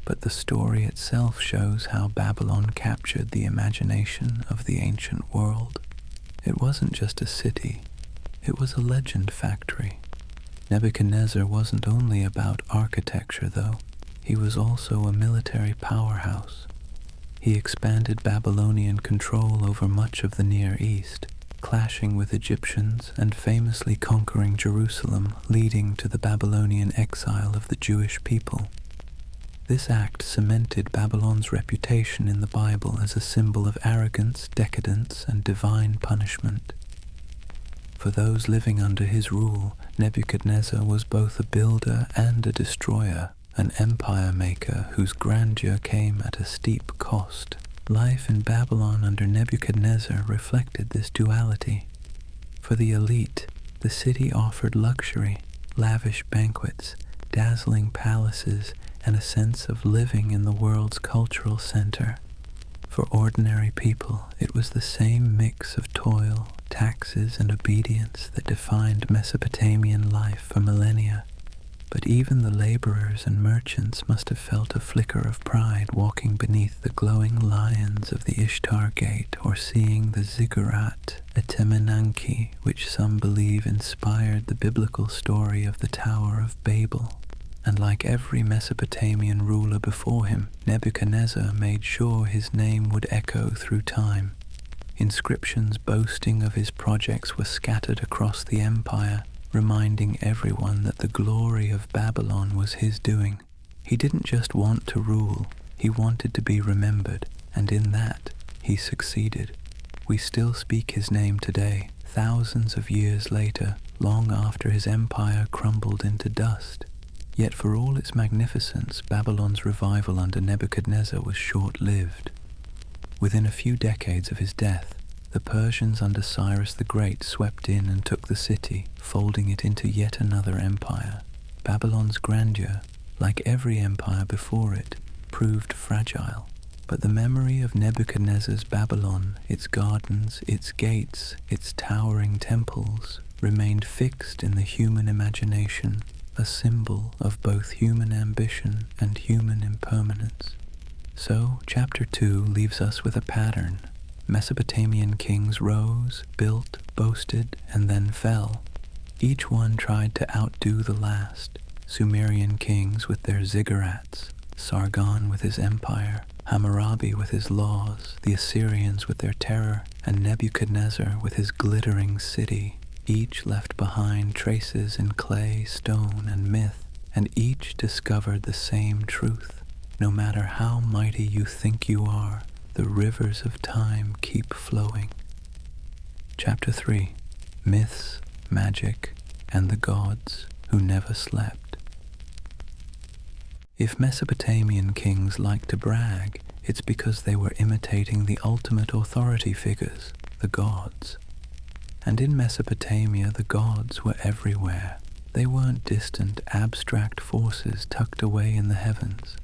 A: but the story itself shows how Babylon captured the imagination of the ancient world. It wasn't just a city. It was a legend factory. Nebuchadnezzar wasn't only about architecture, though. He was also a military powerhouse. He expanded Babylonian control over much of the Near East, clashing with Egyptians and famously conquering Jerusalem, leading to the Babylonian exile of the Jewish people. This act cemented Babylon's reputation in the Bible as a symbol of arrogance, decadence, and divine punishment. For those living under his rule, Nebuchadnezzar was both a builder and a destroyer, an empire maker whose grandeur came at a steep cost. Life in Babylon under Nebuchadnezzar reflected this duality. For the elite, the city offered luxury, lavish banquets, dazzling palaces, and a sense of living in the world's cultural center. For ordinary people, it was the same mix of toil, taxes, and obedience that defined Mesopotamian life for millennia. But even the laborers and merchants must have felt a flicker of pride walking beneath the glowing lions of the Ishtar Gate or seeing the ziggurat, a temenanki, which some believe inspired the biblical story of the Tower of Babel. And like every Mesopotamian ruler before him, Nebuchadnezzar made sure his name would echo through time. Inscriptions boasting of his projects were scattered across the empire, reminding everyone that the glory of Babylon was his doing. He didn't just want to rule, he wanted to be remembered, and in that, he succeeded. We still speak his name today, thousands of years later, long after his empire crumbled into dust. Yet for all its magnificence, Babylon's revival under Nebuchadnezzar was short-lived. Within a few decades of his death, the Persians under Cyrus the Great swept in and took the city, folding it into yet another empire. Babylon's grandeur, like every empire before it, proved fragile, but the memory of Nebuchadnezzar's Babylon, its gardens, its gates, its towering temples, remained fixed in the human imagination, a symbol of both human ambition and human impermanence. So, chapter 2 leaves us with a pattern. Mesopotamian kings rose, built, boasted, and then fell. Each one tried to outdo the last. Sumerian kings with their ziggurats, Sargon with his empire, Hammurabi with his laws, the Assyrians with their terror, and Nebuchadnezzar with his glittering city. Each left behind traces in clay, stone, and myth, and each discovered the same truth. No matter how mighty you think you are, the rivers of time keep flowing. Chapter 3. Myths, Magic, and the Gods Who Never Slept. If Mesopotamian kings liked to brag, it's because they were imitating the ultimate authority figures, the gods. And in Mesopotamia, the gods were everywhere. They weren't distant, abstract forces tucked away in the heavens.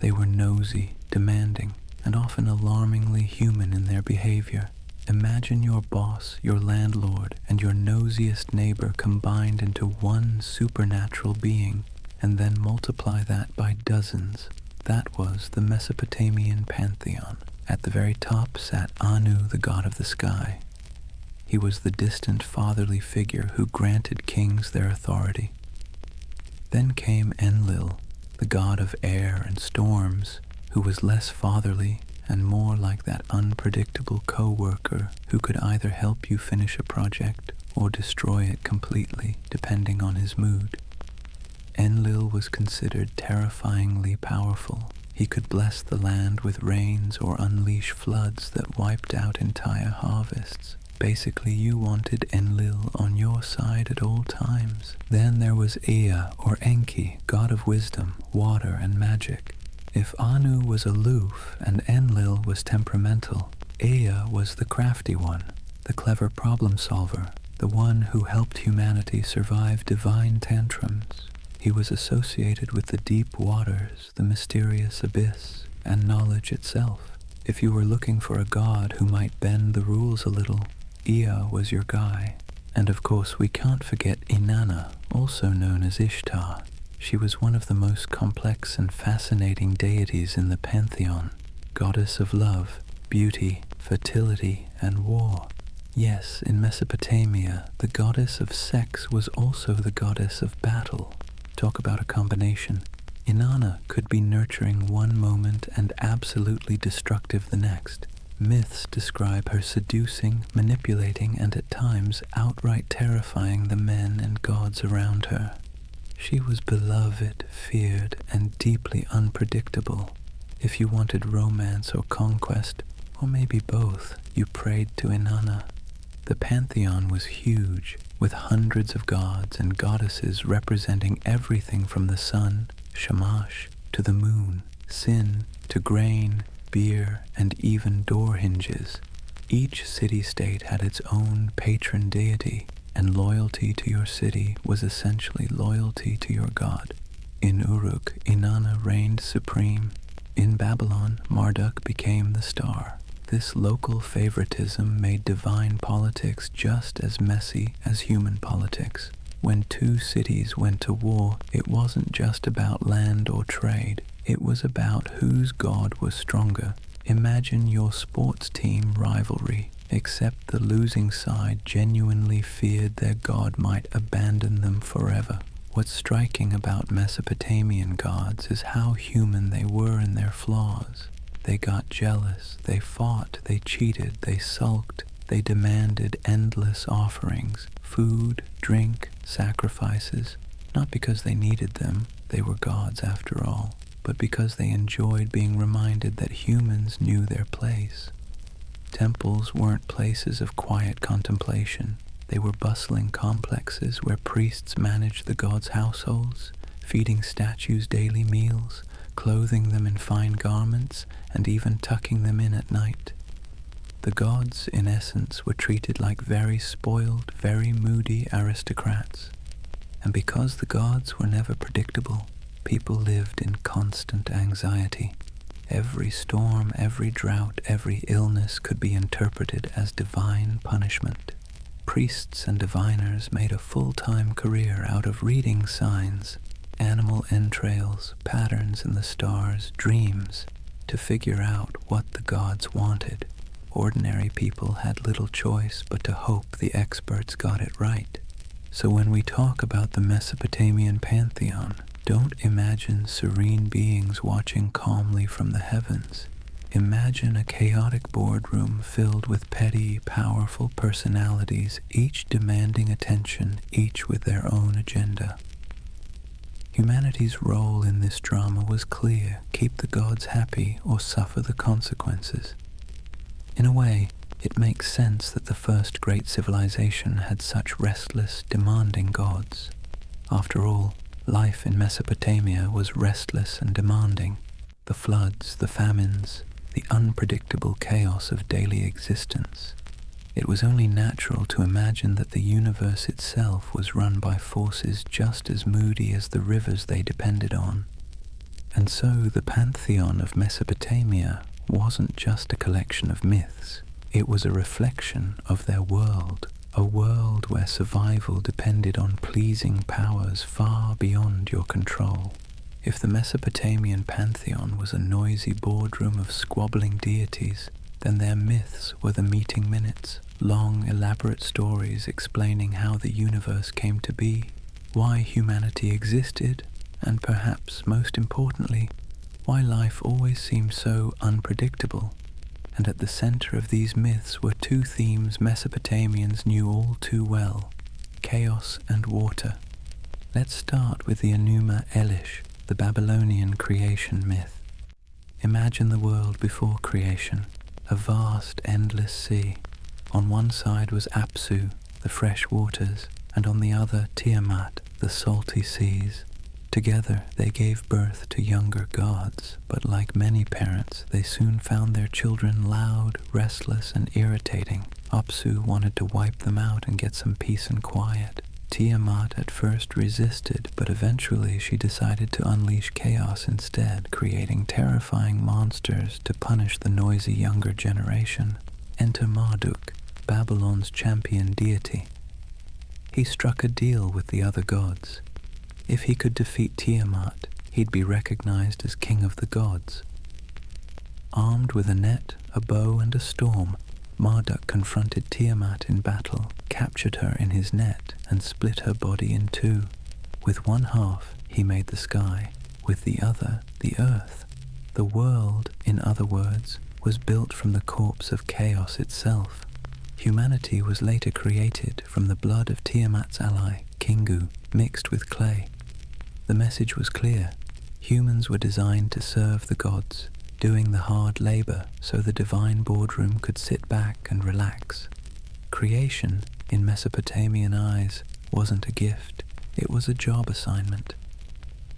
A: They were nosy, demanding, and often alarmingly human in their behavior. Imagine your boss, your landlord, and your nosiest neighbor combined into one supernatural being, and then multiply that by dozens. That was the Mesopotamian pantheon. At the very top sat Anu, the god of the sky. He was the distant fatherly figure who granted kings their authority. Then came Enlil, the god of air and storms, who was less fatherly and more like that unpredictable co-worker who could either help you finish a project or destroy it completely, depending on his mood. Enlil was considered terrifyingly powerful. He could bless the land with rains or unleash floods that wiped out entire harvests. Basically, you wanted Enlil on your side at all times. Then there was Ea, or Enki, god of wisdom, water, and magic. If Anu was aloof and Enlil was temperamental, Ea was the crafty one, the clever problem solver, the one who helped humanity survive divine tantrums. He was associated with the deep waters, the mysterious abyss, and knowledge itself. If you were looking for a god who might bend the rules a little, Ea was your guy. And of course we can't forget Inanna, also known as Ishtar. She was one of the most complex and fascinating deities in the pantheon, goddess of love, beauty, fertility, and war. Yes, in Mesopotamia, the goddess of sex was also the goddess of battle. Talk about a combination. Inanna could be nurturing one moment and absolutely destructive the next. Myths describe her seducing, manipulating, and at times outright terrifying the men and gods around her. She was beloved, feared, and deeply unpredictable. If you wanted romance or conquest, or maybe both, you prayed to Inanna. The pantheon was huge, with hundreds of gods and goddesses representing everything from the sun, Shamash, to the moon, Sin, to grain, beer, and even door hinges. Each city-state had its own patron deity, and loyalty to your city was essentially loyalty to your god. In Uruk, Inanna reigned supreme. In Babylon, Marduk became the star. This local favoritism made divine politics just as messy as human politics. When two cities went to war, it wasn't just about land or trade. It was about whose god was stronger. Imagine your sports team rivalry, except the losing side genuinely feared their god might abandon them forever. What's striking about Mesopotamian gods is how human they were in their flaws. They got jealous, they fought, they cheated, they sulked, they demanded endless offerings, food, drink, sacrifices, not because they needed them, they were gods after all, but because they enjoyed being reminded that humans knew their place. Temples weren't places of quiet contemplation. They were bustling complexes where priests managed the gods' households, feeding statues daily meals, clothing them in fine garments, and even tucking them in at night. The gods, in essence, were treated like very spoiled, very moody aristocrats. And because the gods were never predictable, people lived in constant anxiety. Every storm, every drought, every illness could be interpreted as divine punishment. Priests and diviners made a full-time career out of reading signs, animal entrails, patterns in the stars, dreams, to figure out what the gods wanted. Ordinary people had little choice but to hope the experts got it right. So when we talk about the Mesopotamian pantheon, don't imagine serene beings watching calmly from the heavens. Imagine a chaotic boardroom filled with petty, powerful personalities, each demanding attention, each with their own agenda. Humanity's role in this drama was clear: keep the gods happy or suffer the consequences. In a way, it makes sense that the first great civilization had such restless, demanding gods. After all, life in Mesopotamia was restless and demanding. The floods, the famines, the unpredictable chaos of daily existence. It was only natural to imagine that the universe itself was run by forces just as moody as the rivers they depended on. And so the pantheon of Mesopotamia wasn't just a collection of myths. It was a reflection of their world, a world where survival depended on pleasing powers far beyond your control. If the Mesopotamian pantheon was a noisy boardroom of squabbling deities, then their myths were the meeting minutes, long, elaborate stories explaining how the universe came to be, why humanity existed, and perhaps most importantly, why life always seemed so unpredictable. And at the center of these myths were two themes Mesopotamians knew all too well: chaos and water. Let's start with the Enuma Elish, the Babylonian creation myth. Imagine the world before creation, a vast, endless sea. On one side was Apsu, the fresh waters, and on the other Tiamat, the salty seas. Together they gave birth to younger gods, but like many parents, they soon found their children loud, restless, and irritating. Apsu wanted to wipe them out and get some peace and quiet. Tiamat at first resisted, but eventually she decided to unleash chaos instead, creating terrifying monsters to punish the noisy younger generation. Enter Marduk, Babylon's champion deity. He struck a deal with the other gods. If he could defeat Tiamat, he'd be recognized as king of the gods. Armed with a net, a bow, and a storm, Marduk confronted Tiamat in battle, captured her in his net, and split her body in two. With one half, he made the sky, with the other, the earth. The world, in other words, was built from the corpse of chaos itself. Humanity was later created from the blood of Tiamat's ally, Kingu, mixed with clay. The message was clear. Humans were designed to serve the gods, doing the hard labor so the divine boardroom could sit back and relax. Creation, in Mesopotamian eyes, wasn't a gift, it was a job assignment.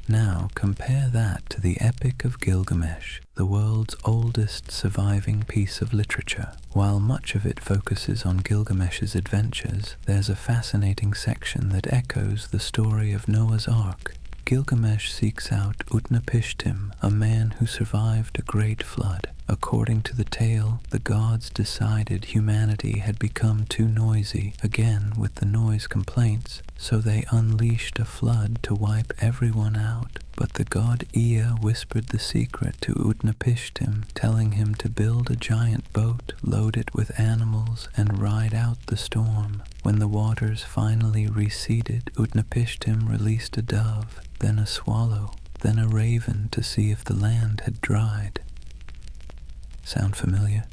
A: Now compare that to the Epic of Gilgamesh, the world's oldest surviving piece of literature. While much of it focuses on Gilgamesh's adventures, there's a fascinating section that echoes the story of Noah's Ark. Gilgamesh seeks out Utnapishtim, a man who survived a great flood. According to the tale, the gods decided humanity had become too noisy, again with the noise complaints, so they unleashed a flood to wipe everyone out. But the god Ea whispered the secret to Utnapishtim, telling him to build a giant boat, load it with animals, and ride out the storm. When the waters finally receded, Utnapishtim released a dove, then a swallow, then a raven to see if the land had dried. Sound familiar?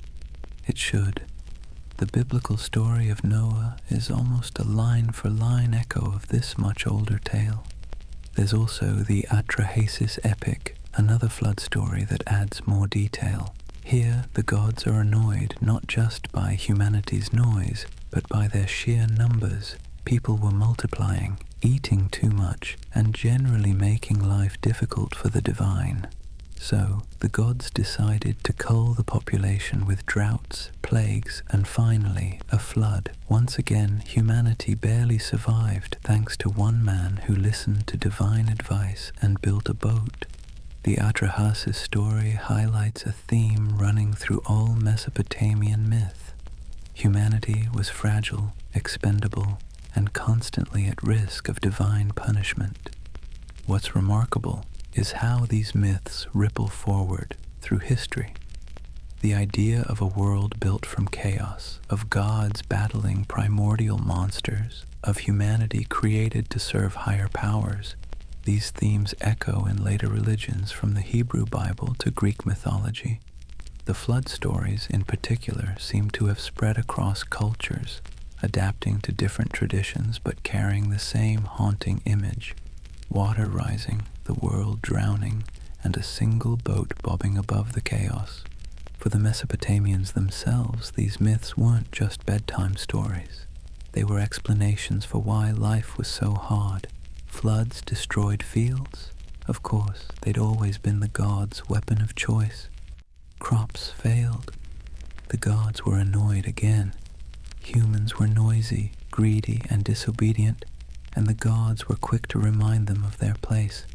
A: It should. The biblical story of Noah is almost a line-for-line echo of this much older tale. There's also the Atrahasis epic, another flood story that adds more detail. Here, the gods are annoyed not just by humanity's noise, but by their sheer numbers. People were multiplying, eating too much, and generally making life difficult for the divine. So, the gods decided to cull the population with droughts, plagues, and finally, a flood. Once again, humanity barely survived thanks to one man who listened to divine advice and built a boat. The Atrahasis story highlights a theme running through all Mesopotamian myth. Humanity was fragile, expendable, and constantly at risk of divine punishment. What's remarkable is how these myths ripple forward through history. The idea of a world built from chaos, of gods battling primordial monsters, of humanity created to serve higher powers. These themes echo in later religions from the Hebrew Bible to Greek mythology. The flood stories, in particular, seem to have spread across cultures, adapting to different traditions but carrying the same haunting image: water rising, the world drowning, and a single boat bobbing above the chaos. For the Mesopotamians themselves, these myths weren't just bedtime stories. They were explanations for why life was so hard. Floods destroyed fields? Of course, they'd always been the gods' weapon of choice. Crops failed. The gods were annoyed again. Humans were noisy, greedy, and disobedient, and the gods were quick to remind them of their place.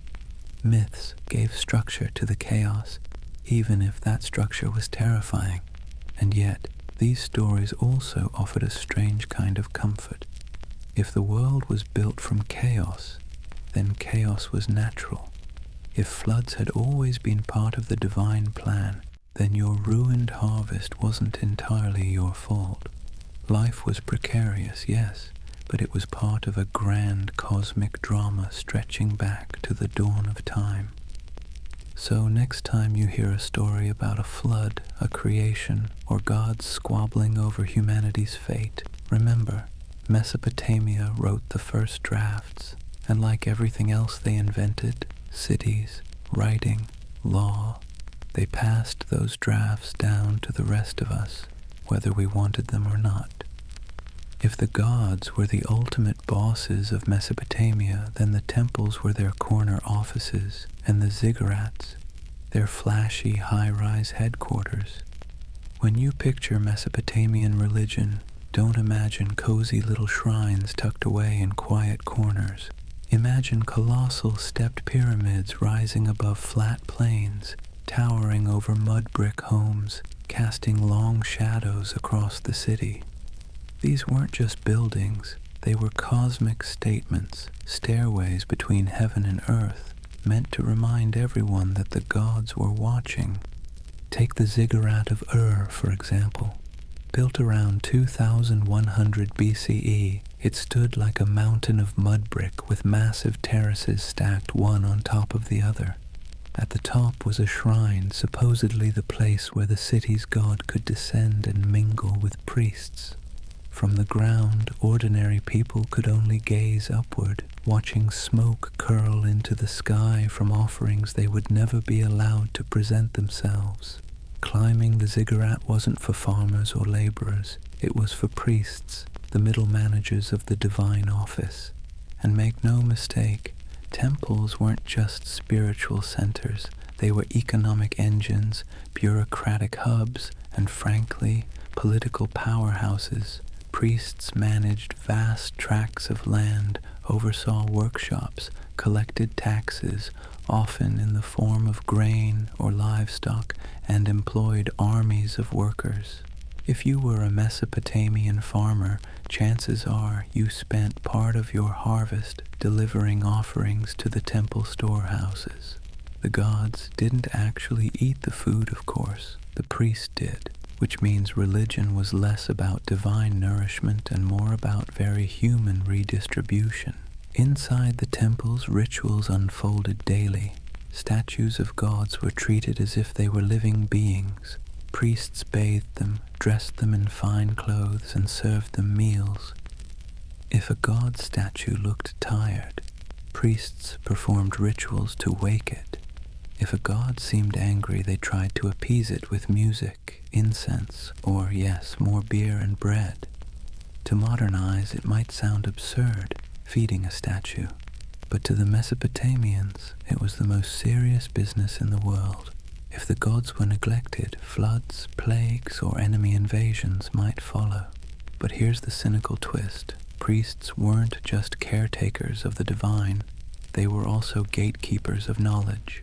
A: Myths gave structure to the chaos, even if that structure was terrifying. And yet, these stories also offered a strange kind of comfort. If the world was built from chaos, then chaos was natural. If floods had always been part of the divine plan, then your ruined harvest wasn't entirely your fault. Life was precarious, yes, but it was part of a grand cosmic drama stretching back to the dawn of time. So next time you hear a story about a flood, a creation, or gods squabbling over humanity's fate, remember, Mesopotamia wrote the first drafts, and like everything else they invented, cities, writing, law, they passed those drafts down to the rest of us, whether we wanted them or not. If the gods were the ultimate bosses of Mesopotamia, then the temples were their corner offices, and the ziggurats, their flashy high-rise headquarters. When you picture Mesopotamian religion, don't imagine cozy little shrines tucked away in quiet corners. Imagine colossal stepped pyramids rising above flat plains, towering over mud-brick homes, casting long shadows across the city. These weren't just buildings, they were cosmic statements, stairways between heaven and earth, meant to remind everyone that the gods were watching. Take the ziggurat of for example. Built around 2100 BCE, it stood like a mountain of mud brick with massive terraces stacked one on top of the other. At the top was a shrine, supposedly the place where the city's god could descend and mingle with priests. From the ground, ordinary people could only gaze upward, watching smoke curl into the sky from offerings they would never be allowed to present themselves. Climbing the ziggurat wasn't for farmers or laborers, it was for priests, the middle managers of the divine office. And make no mistake, temples weren't just spiritual centers, they were economic engines, bureaucratic hubs, and frankly, political powerhouses. Priests managed vast tracts of land, oversaw workshops, collected taxes, often in the form of grain or livestock, and employed armies of workers. If you were a Mesopotamian farmer, chances are you spent part of your harvest delivering offerings to the temple storehouses. The gods didn't actually eat the food, of course. The priest did, which means religion was less about divine nourishment and more about very human redistribution. Inside the temples, rituals unfolded daily. Statues of gods were treated as if they were living beings. Priests bathed them, dressed them in fine clothes, and served them meals. If a god statue looked tired, priests performed rituals to wake it. If a god seemed angry, they tried to appease it with music, incense, or, yes, more beer and bread. To modern eyes, it might sound absurd, feeding a statue, but to the Mesopotamians, it was the most serious business in the world. If the gods were neglected, floods, plagues, or enemy invasions might follow. But here's the cynical twist. Priests weren't just caretakers of the divine, they were also gatekeepers of knowledge.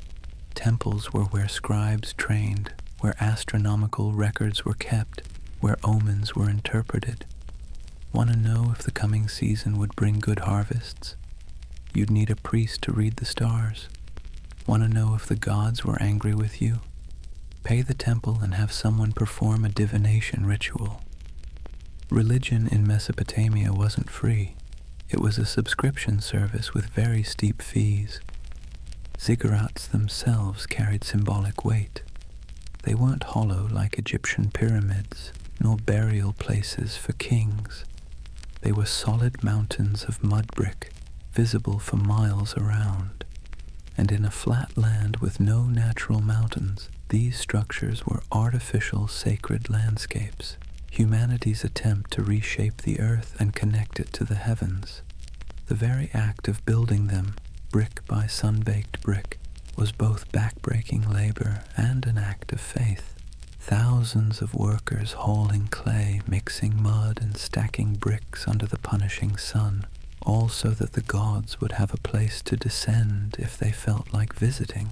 A: temples were where scribes trained, where astronomical records were kept, where omens were interpreted. Want to know if the coming season would bring good harvests? You'd need a priest to read the stars. Want to know if the gods were angry with you? Pay the temple and have someone perform a divination ritual. Religion in Mesopotamia wasn't free. It was a subscription service with very steep fees. Ziggurats themselves carried symbolic weight. They weren't hollow like Egyptian pyramids, nor burial places for kings. They were solid mountains of mudbrick, visible for miles around. And in a flat land with no natural mountains, these structures were artificial sacred landscapes, humanity's attempt to reshape the earth and connect it to the heavens. The very act of building them, brick by sun-baked brick, was both backbreaking labor and an act of faith. Thousands of workers hauling clay, mixing mud and stacking bricks under the punishing sun, all so that the gods would have a place to descend if they felt like visiting.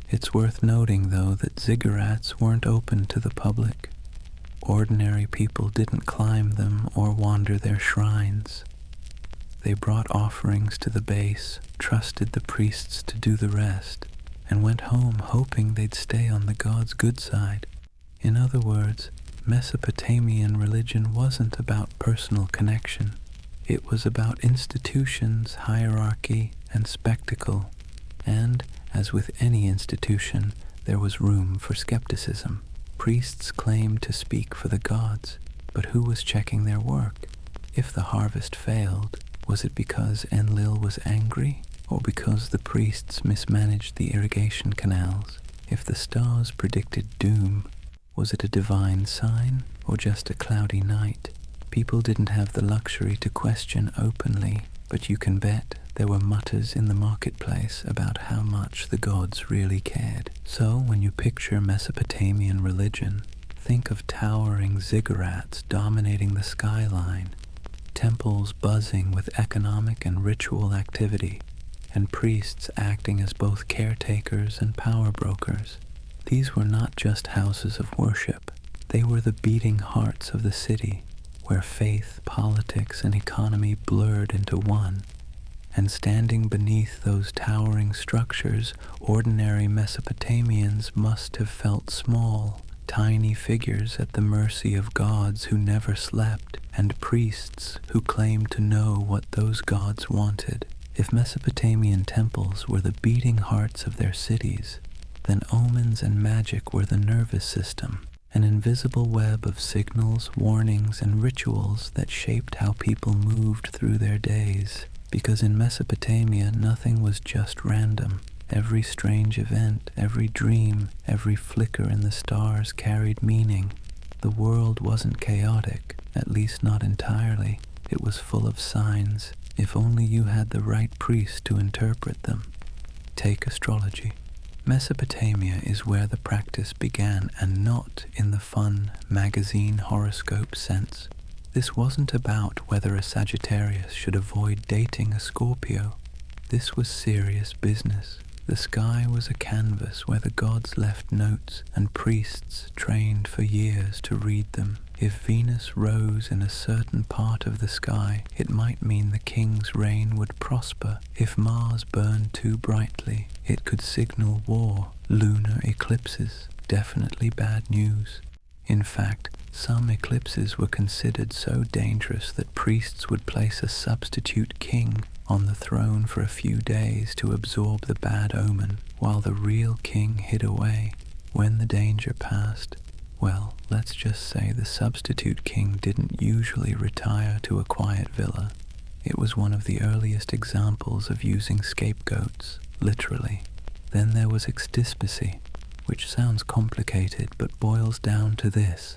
A: It's worth noting, though, that ziggurats weren't open to the public. Ordinary people didn't climb them or wander their shrines. They brought offerings to the base, trusted the priests to do the rest, and went home hoping they'd stay on the gods' good side. In other words, Mesopotamian religion wasn't about personal connection. It was about institutions, hierarchy, and spectacle. And, as with any institution, there was room for skepticism. Priests claimed to speak for the gods, but who was checking their work? If the harvest failed, was it because Enlil was angry, or because the priests mismanaged the irrigation canals? If the stars predicted doom, was it a divine sign, or just a cloudy night? People didn't have the luxury to question openly, but you can bet there were mutters in the marketplace about how much the gods really cared. So when you picture Mesopotamian religion, think of towering ziggurats dominating the skyline, temples buzzing with economic and ritual activity, and priests acting as both caretakers and power brokers. These were not just houses of worship. They were the beating hearts of the city, where faith, politics, and economy blurred into one. And standing beneath those towering structures, ordinary Mesopotamians must have felt small, tiny figures at the mercy of gods who never slept, and priests who claimed to know what those gods wanted. If Mesopotamian temples were the beating hearts of their cities, then omens and magic were the nervous system, an invisible web of signals, warnings, and rituals that shaped how people moved through their days. Because in Mesopotamia, nothing was just random. Every strange event, every dream, every flicker in the stars carried meaning. The world wasn't chaotic, at least not entirely. It was full of signs, if only you had the right priest to interpret them. Take astrology. Mesopotamia is where the practice began, and not in the fun magazine horoscope sense. This wasn't about whether a Sagittarius should avoid dating a Scorpio. This was serious business. The sky was a canvas where the gods left notes, and priests trained for years to read them. If Venus rose in a certain part of the sky, it might mean the king's reign would prosper. If Mars burned too brightly, it could signal war. Lunar eclipses, definitely bad news. In fact, some eclipses were considered so dangerous that priests would place a substitute king on the throne for a few days to absorb the bad omen, while the real king hid away. When the danger passed, well, let's just say the substitute king didn't usually retire to a quiet villa. It was one of the earliest examples of using scapegoats, literally. Then there was extispacy, which sounds complicated but boils down to this: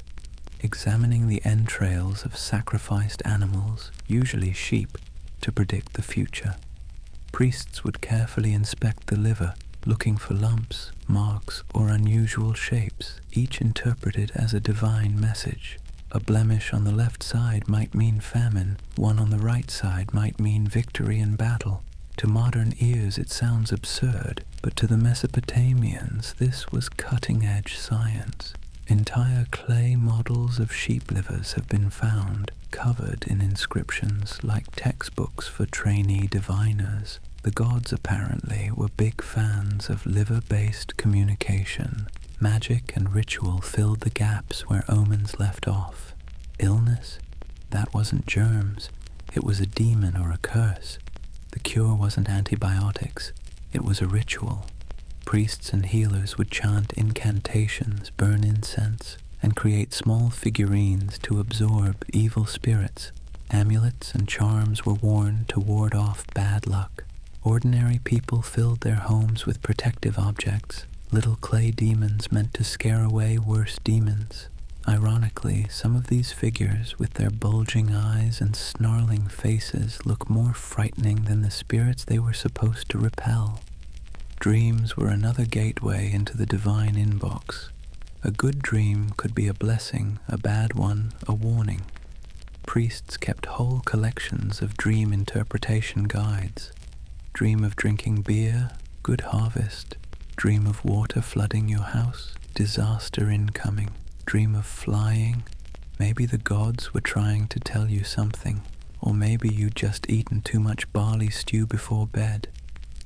A: examining the entrails of sacrificed animals, usually sheep, to predict the future. Priests would carefully inspect the liver, looking for lumps, marks, or unusual shapes, each interpreted as a divine message. A blemish on the left side might mean famine, one on the right side might mean victory in battle. To modern ears it sounds absurd, but to the Mesopotamians this was cutting-edge science. Entire clay models of sheep livers have been found, covered in inscriptions like textbooks for trainee diviners. The gods apparently were big fans of liver-based communication. Magic and ritual filled the gaps where omens left off. Illness? That wasn't germs. It was a demon or a curse. The cure wasn't antibiotics. It was a ritual. Priests and healers would chant incantations, burn incense, and create small figurines to absorb evil spirits. Amulets and charms were worn to ward off bad luck. Ordinary people filled their homes with protective objects, little clay demons meant to scare away worse demons. Ironically, some of these figures, with their bulging eyes and snarling faces, look more frightening than the spirits they were supposed to repel. Dreams were another gateway into the divine inbox. A good dream could be a blessing, a bad one a warning. Priests kept whole collections of dream interpretation guides. Dream of drinking beer, good harvest. Dream of water flooding your house, disaster incoming. Dream of flying. Maybe the gods were trying to tell you something, or maybe you'd just eaten too much barley stew before bed.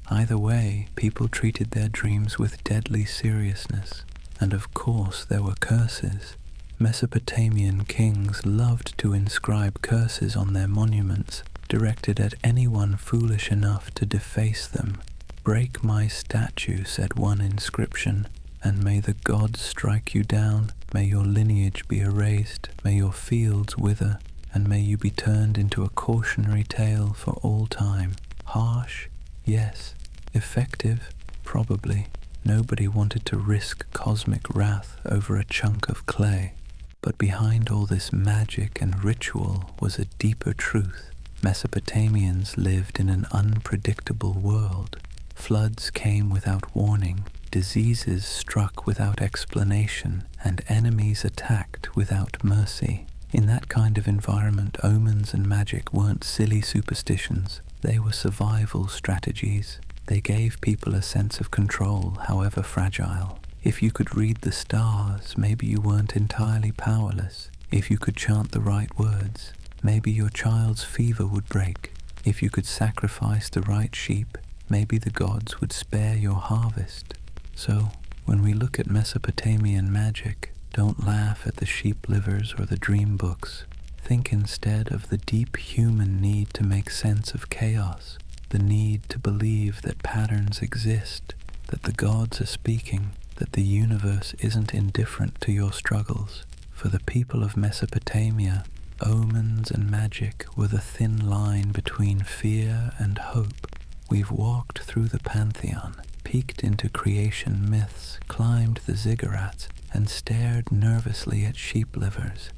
A: Either way, people treated their dreams with deadly seriousness. And of course there were curses. Mesopotamian kings loved to inscribe curses on their monuments, directed at anyone foolish enough to deface them. "Break my statue," said one inscription, "and may the gods strike you down, may your lineage be erased, may your fields wither, and may you be turned into a cautionary tale for all time." Harsh? Yes. Effective? Probably. Nobody wanted to risk cosmic wrath over a chunk of clay. But behind all this magic and ritual was a deeper truth. Mesopotamians lived in an unpredictable world. Floods came without warning, diseases struck without explanation, and enemies attacked without mercy. In that kind of environment, omens and magic weren't silly superstitions. They were survival strategies. They gave people a sense of control, however fragile. If you could read the stars, maybe you weren't entirely powerless. If you could chant the right words, maybe your child's fever would break. If you could sacrifice the right sheep, maybe the gods would spare your harvest. So, when we look at Mesopotamian magic, don't laugh at the sheep livers or the dream books. Think instead of the deep human need to make sense of chaos. The need to believe that patterns exist, that the gods are speaking, that the universe isn't indifferent to your struggles. For the people of Mesopotamia, omens and magic were the thin line between fear and hope. We've walked through the pantheon, peeked into creation myths, climbed the ziggurats, and stared nervously at sheep livers.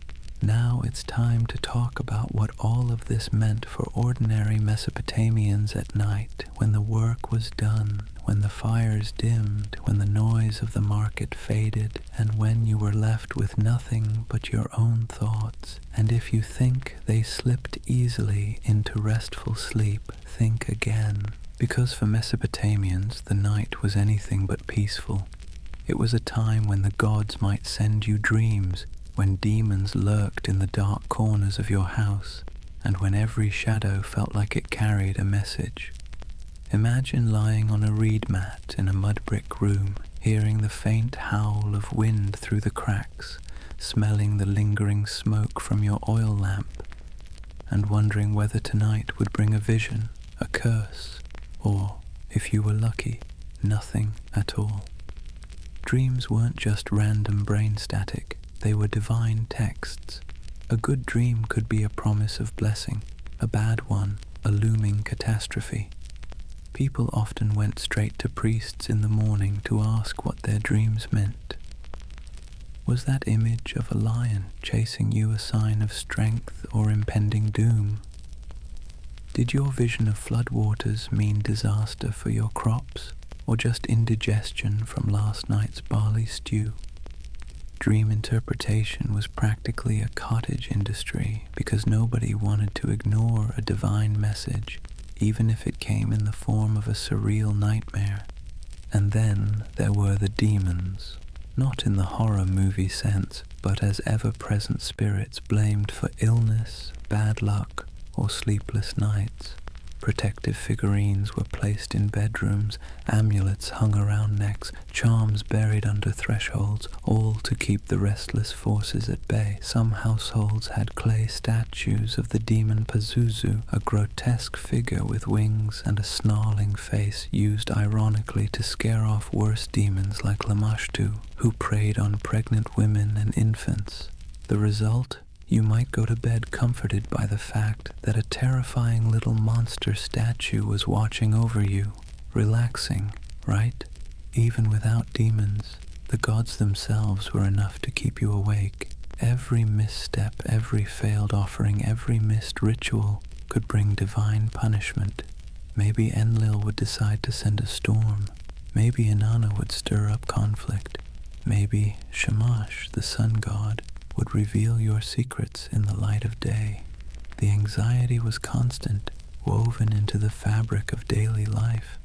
A: Now it's time to talk about what all of this meant for ordinary Mesopotamians at night, when the work was done, when the fires dimmed, when the noise of the market faded, and when you were left with nothing but your own thoughts. And if you think they slipped easily into restful sleep, think again. Because for Mesopotamians, the night was anything but peaceful. It was a time when the gods might send you dreams, when demons lurked in the dark corners of your house, and when every shadow felt like it carried a message. Imagine lying on a reed mat in a mudbrick room, hearing the faint howl of wind through the cracks, smelling the lingering smoke from your oil lamp, and wondering whether tonight would bring a vision, a curse, or, if you were lucky, nothing at all. Dreams weren't just random brain static. They were divine texts. A good dream could be a promise of blessing, a bad one, a looming catastrophe. People often went straight to priests in the morning to ask what their dreams meant. Was that image of a lion chasing you a sign of strength or impending doom? Did your vision of floodwaters mean disaster for your crops, or just indigestion from last night's barley stew? Dream interpretation was practically a cottage industry because nobody wanted to ignore a divine message, even if it came in the form of a surreal nightmare. And then there were the demons, not in the horror movie sense, but as ever-present spirits blamed for illness, bad luck, or sleepless nights. Protective figurines were placed in bedrooms, amulets hung around necks, charms buried under thresholds, all to keep the restless forces at bay. Some households had clay statues of the demon Pazuzu, a grotesque figure with wings and a snarling face used ironically to scare off worse demons like Lamashtu, who preyed on pregnant women and infants. The result? You might go to bed comforted by the fact that a terrifying little monster statue was watching over you, relaxing, right? Even without demons, the gods themselves were enough to keep you awake. Every misstep, every failed offering, every missed ritual could bring divine punishment. Maybe Enlil would decide to send a storm. Maybe Inanna would stir up conflict. Maybe Shamash, the sun god, would reveal your secrets in the light of day. The anxiety was constant, woven into the fabric of daily life.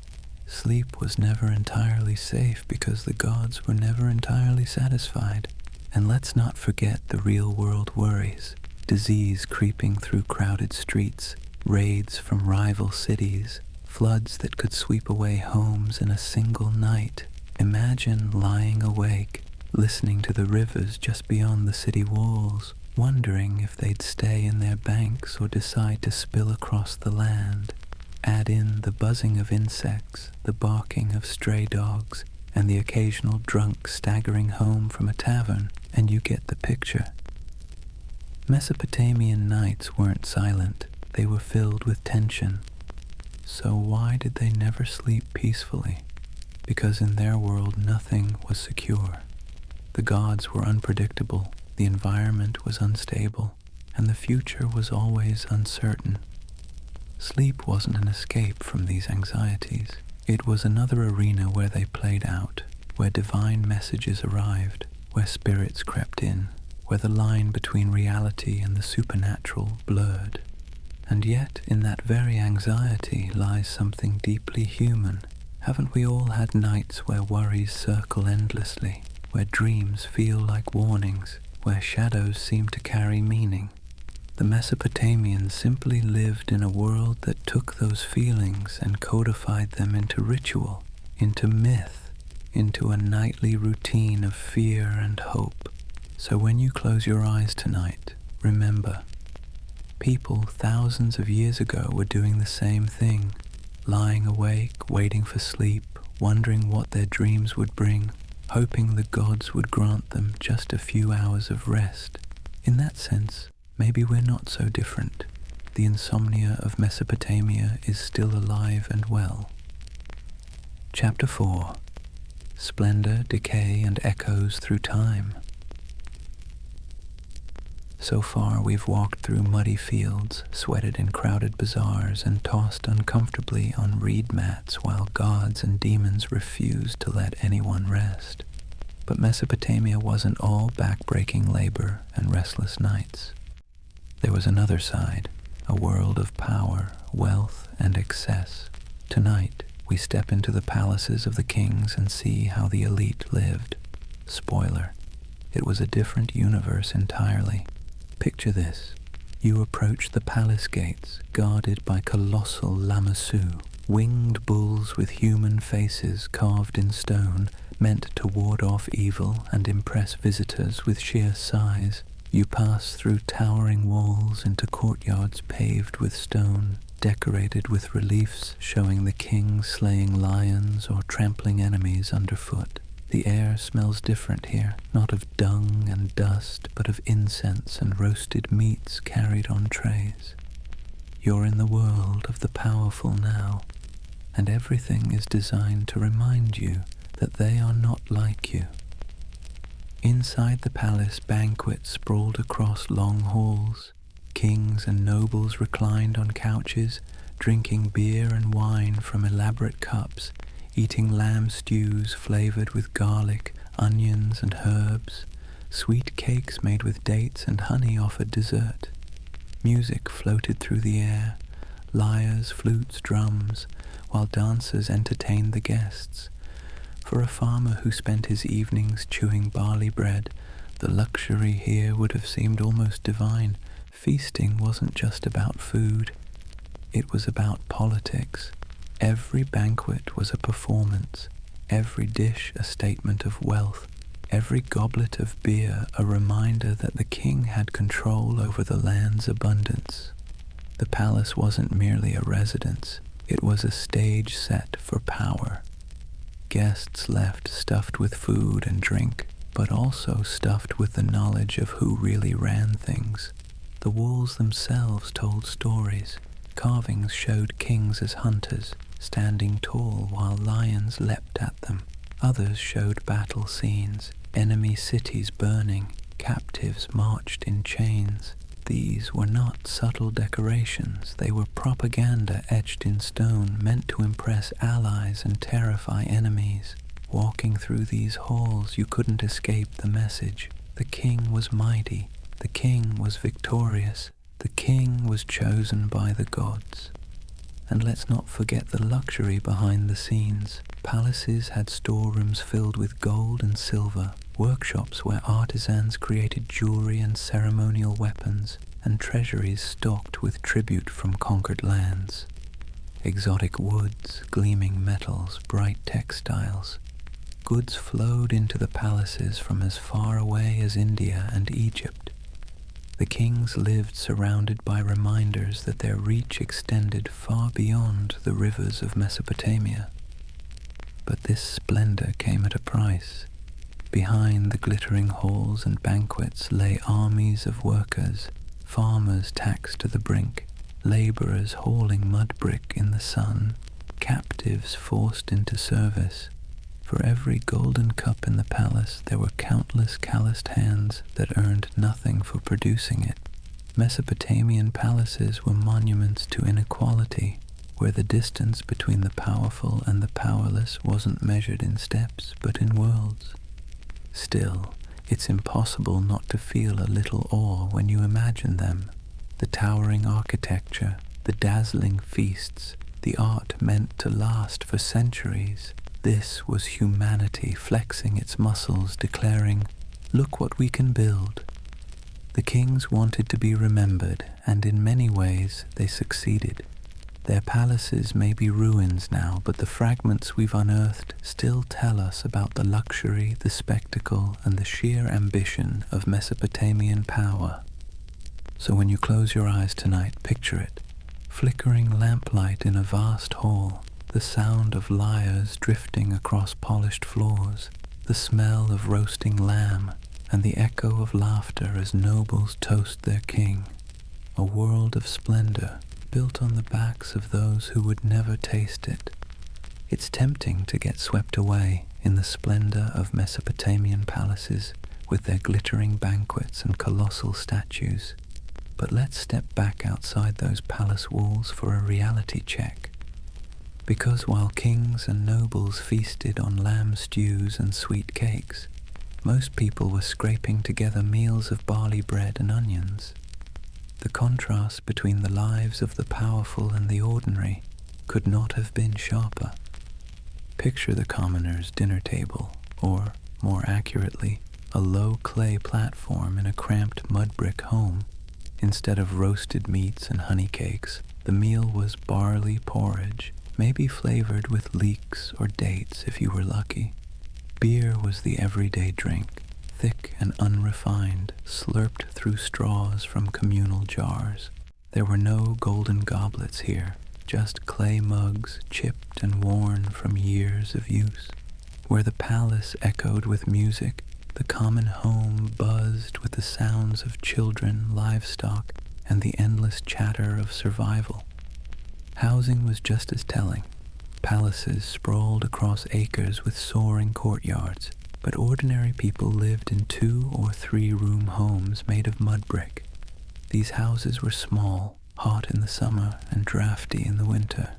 A: Sleep was never entirely safe because the gods were never entirely satisfied. And let's not forget the real-world worries. Disease creeping through crowded streets, raids from rival cities, floods that could sweep away homes in a single night. Imagine lying awake, listening to the rivers just beyond the city walls, wondering if they'd stay in their banks or decide to spill across the land. Add in the buzzing of insects, the barking of stray dogs, and the occasional drunk staggering home from a tavern, and you get the picture. Mesopotamian nights weren't silent, they were filled with tension. So why did they never sleep peacefully? Because in their world nothing was secure. The gods were unpredictable, the environment was unstable, and the future was always uncertain. Sleep wasn't an escape from these anxieties. It was another arena where they played out, where divine messages arrived, where spirits crept in, where the line between reality and the supernatural blurred. And yet, in that very anxiety lies something deeply human. Haven't we all had nights where worries circle endlessly, where dreams feel like warnings, where shadows seem to carry meaning? The Mesopotamians simply lived in a world that took those feelings and codified them into ritual, into myth, into a nightly routine of fear and hope. So when you close your eyes tonight, remember, people thousands of years ago were doing the same thing, lying awake, waiting for sleep, wondering what their dreams would bring, hoping the gods would grant them just a few hours of rest. In that sense, maybe we're not so different. The insomnia of Mesopotamia is still alive and well. Chapter 4. Splendor, Decay, and Echoes Through Time. So far we've walked through muddy fields, sweated in crowded bazaars, and tossed uncomfortably on reed mats while gods and demons refused to let anyone rest. But Mesopotamia wasn't all back-breaking labor and restless nights. There was another side, a world of power, wealth, and excess. Tonight, we step into the palaces of the kings and see how the elite lived. Spoiler, it was a different universe entirely. Picture this. You approach the palace gates, guarded by colossal lamassu, winged bulls with human faces carved in stone, meant to ward off evil and impress visitors with sheer size. You pass through towering walls into courtyards paved with stone, decorated with reliefs showing the king slaying lions or trampling enemies underfoot. The air smells different here, not of dung and dust, but of incense and roasted meats carried on trays. You're in the world of the powerful now, and everything is designed to remind you that they are not like you. Inside the palace, banquets sprawled across long halls. Kings and nobles reclined on couches, drinking beer and wine from elaborate cups, eating lamb stews flavored with garlic, onions, and herbs. Sweet cakes made with dates and honey offered dessert. Music floated through the air, lyres, flutes, drums, while dancers entertained the guests. For a farmer who spent his evenings chewing barley bread, the luxury here would have seemed almost divine. Feasting wasn't just about food, it was about politics. Every banquet was a performance, every dish a statement of wealth, every goblet of beer a reminder that the king had control over the land's abundance. The palace wasn't merely a residence, it was a stage set for power. Guests left stuffed with food and drink, but also stuffed with the knowledge of who really ran things. The walls themselves told stories. Carvings showed kings as hunters, standing tall while lions leapt at them. Others showed battle scenes, enemy cities burning, captives marched in chains. These were not subtle decorations, they were propaganda etched in stone, meant to impress allies and terrify enemies. Walking through these halls, you couldn't escape the message. The king was mighty, the king was victorious, the king was chosen by the gods. And let's not forget the luxury behind the scenes. Palaces had storerooms filled with gold and silver, workshops where artisans created jewelry and ceremonial weapons, and treasuries stocked with tribute from conquered lands. Exotic woods, gleaming metals, bright textiles. Goods flowed into the palaces from as far away as India and Egypt. The kings lived surrounded by reminders that their reach extended far beyond the rivers of Mesopotamia. But this splendor came at a price. Behind the glittering halls and banquets lay armies of workers, farmers taxed to the brink, laborers hauling mudbrick in the sun, captives forced into service. For every golden cup in the palace, there were countless calloused hands that earned nothing for producing it. Mesopotamian palaces were monuments to inequality, where the distance between the powerful and the powerless wasn't measured in steps, but in worlds. Still, it's impossible not to feel a little awe when you imagine them. The towering architecture, the dazzling feasts, the art meant to last for centuries. This was humanity flexing its muscles, declaring, "Look what we can build." The kings wanted to be remembered, and in many ways they succeeded. Their palaces may be ruins now, but the fragments we've unearthed still tell us about the luxury, the spectacle, and the sheer ambition of Mesopotamian power. So when you close your eyes tonight, picture it. Flickering lamplight in a vast hall, the sound of lyres drifting across polished floors, the smell of roasting lamb, and the echo of laughter as nobles toast their king. A world of splendor, built on the backs of those who would never taste it. It's tempting to get swept away in the splendor of Mesopotamian palaces with their glittering banquets and colossal statues. But let's step back outside those palace walls for a reality check. Because while kings and nobles feasted on lamb stews and sweet cakes, most people were scraping together meals of barley bread and onions. The contrast between the lives of the powerful and the ordinary could not have been sharper. Picture the commoner's dinner table, or, more accurately, a low clay platform in a cramped mud-brick home. Instead of roasted meats and honey cakes, the meal was barley porridge, maybe flavored with leeks or dates if you were lucky. Beer was the everyday drink, thick and unrefined, slurped through straws from communal jars. There were no golden goblets here, just clay mugs chipped and worn from years of use. Where the palace echoed with music, the common home buzzed with the sounds of children, livestock, and the endless chatter of survival. Housing was just as telling. Palaces sprawled across acres with soaring courtyards, but ordinary people lived in 2 or 3 room homes made of mud brick. These houses were small, hot in the summer and drafty in the winter.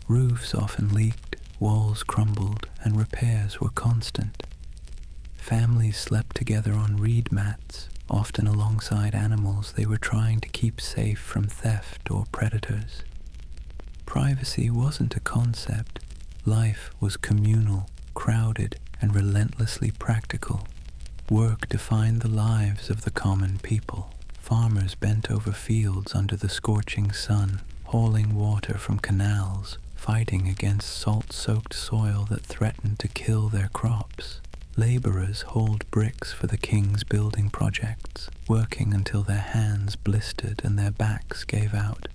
A: Roofs often leaked, walls crumbled, and repairs were constant. Families slept together on reed mats, often alongside animals they were trying to keep safe from theft or predators. Privacy wasn't a concept. Life was communal, crowded, and relentlessly practical. Work defined the lives of the common people. Farmers bent over fields under the scorching sun, hauling water from canals, fighting against salt-soaked soil that threatened to kill their crops. Laborers hauled bricks for the king's building projects, working until their hands blistered and their backs gave out.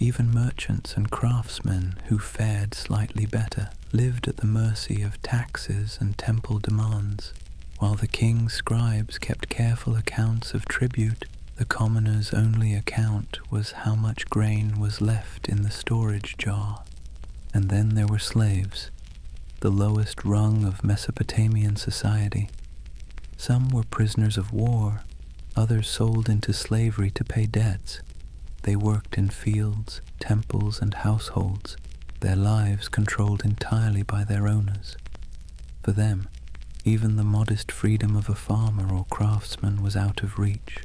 A: Even merchants and craftsmen who fared slightly better lived at the mercy of taxes and temple demands. While the king's scribes kept careful accounts of tribute, the commoner's only account was how much grain was left in the storage jar. And then there were slaves, the lowest rung of Mesopotamian society. Some were prisoners of war, others sold into slavery to pay debts. They worked in fields, temples, and households, their lives controlled entirely by their owners. For them, even the modest freedom of a farmer or craftsman was out of reach.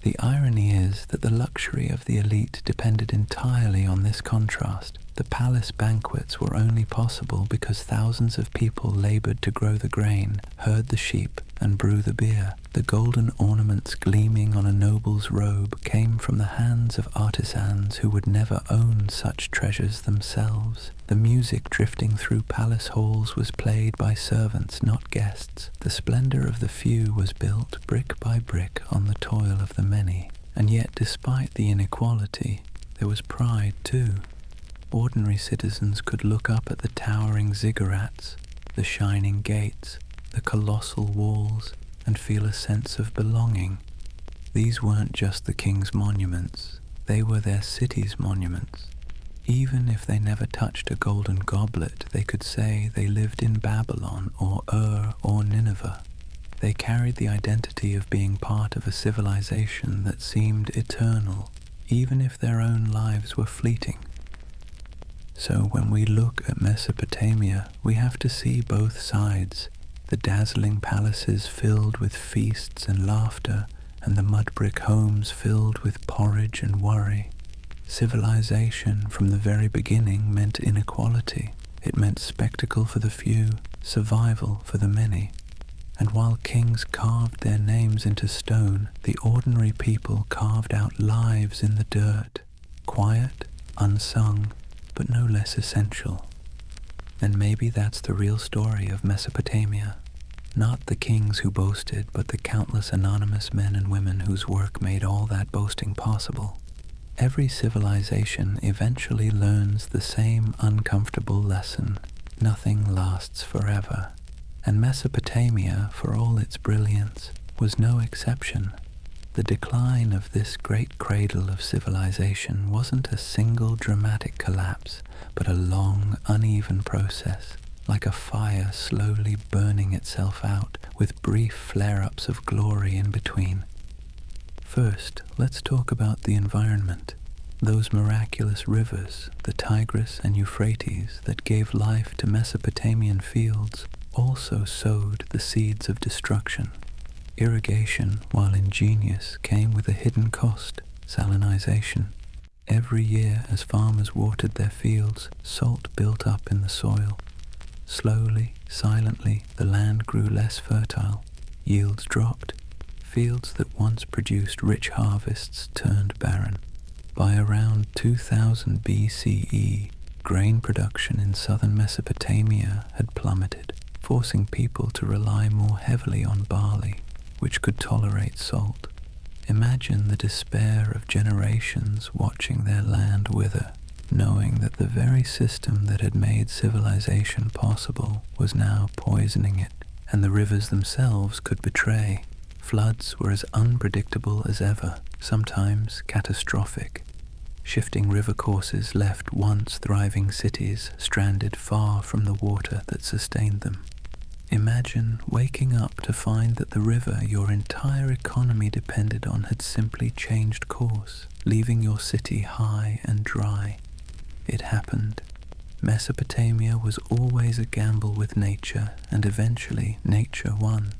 A: The irony is that the luxury of the elite depended entirely on this contrast. The palace banquets were only possible because thousands of people labored to grow the grain, herd the sheep, and brew the beer. The golden ornaments gleaming on a noble's robe came from the hands of artisans who would never own such treasures themselves. The music drifting through palace halls was played by servants, not guests. The splendor of the few was built brick by brick on the toil of the many. And yet, despite the inequality, there was pride too. Ordinary citizens could look up at the towering ziggurats, the shining gates, the colossal walls, and feel a sense of belonging. These weren't just the king's monuments, they were their city's monuments. Even if they never touched a golden goblet, they could say they lived in Babylon or or Nineveh. They carried the identity of being part of a civilization that seemed eternal, even if their own lives were fleeting. So when we look at Mesopotamia, we have to see both sides, the dazzling palaces filled with feasts and laughter, and the mud-brick homes filled with porridge and worry. Civilization from the very beginning meant inequality. It meant spectacle for the few, survival for the many. And while kings carved their names into stone, the ordinary people carved out lives in the dirt, quiet, unsung, but no less essential. And maybe that's the real story of Mesopotamia. Not the kings who boasted, but the countless anonymous men and women whose work made all that boasting possible. Every civilization eventually learns the same uncomfortable lesson. Nothing lasts forever. And Mesopotamia, for all its brilliance, was no exception. The decline of this great cradle of civilization wasn't a single dramatic collapse, but a long, uneven process, like a fire slowly burning itself out, with brief flare-ups of glory in between. First, let's talk about the environment. Those miraculous rivers, the Tigris and Euphrates, that gave life to Mesopotamian fields, also sowed the seeds of destruction. Irrigation, while ingenious, came with a hidden cost, salinization. Every year, as farmers watered their fields, salt built up in the soil. Slowly, silently, the land grew less fertile. Yields dropped. Fields that once produced rich harvests turned barren. By around 2000 BCE, grain production in southern Mesopotamia had plummeted, forcing people to rely more heavily on barley, which could tolerate salt. Imagine the despair of generations watching their land wither, knowing that the very system that had made civilization possible was now poisoning it, and the rivers themselves could betray. Floods were as unpredictable as ever, sometimes catastrophic. Shifting river courses left once thriving cities stranded far from the water that sustained them. Imagine waking up to find that the river your entire economy depended on had simply changed course, leaving your city high and dry. It happened. Mesopotamia was always a gamble with nature, and eventually nature won.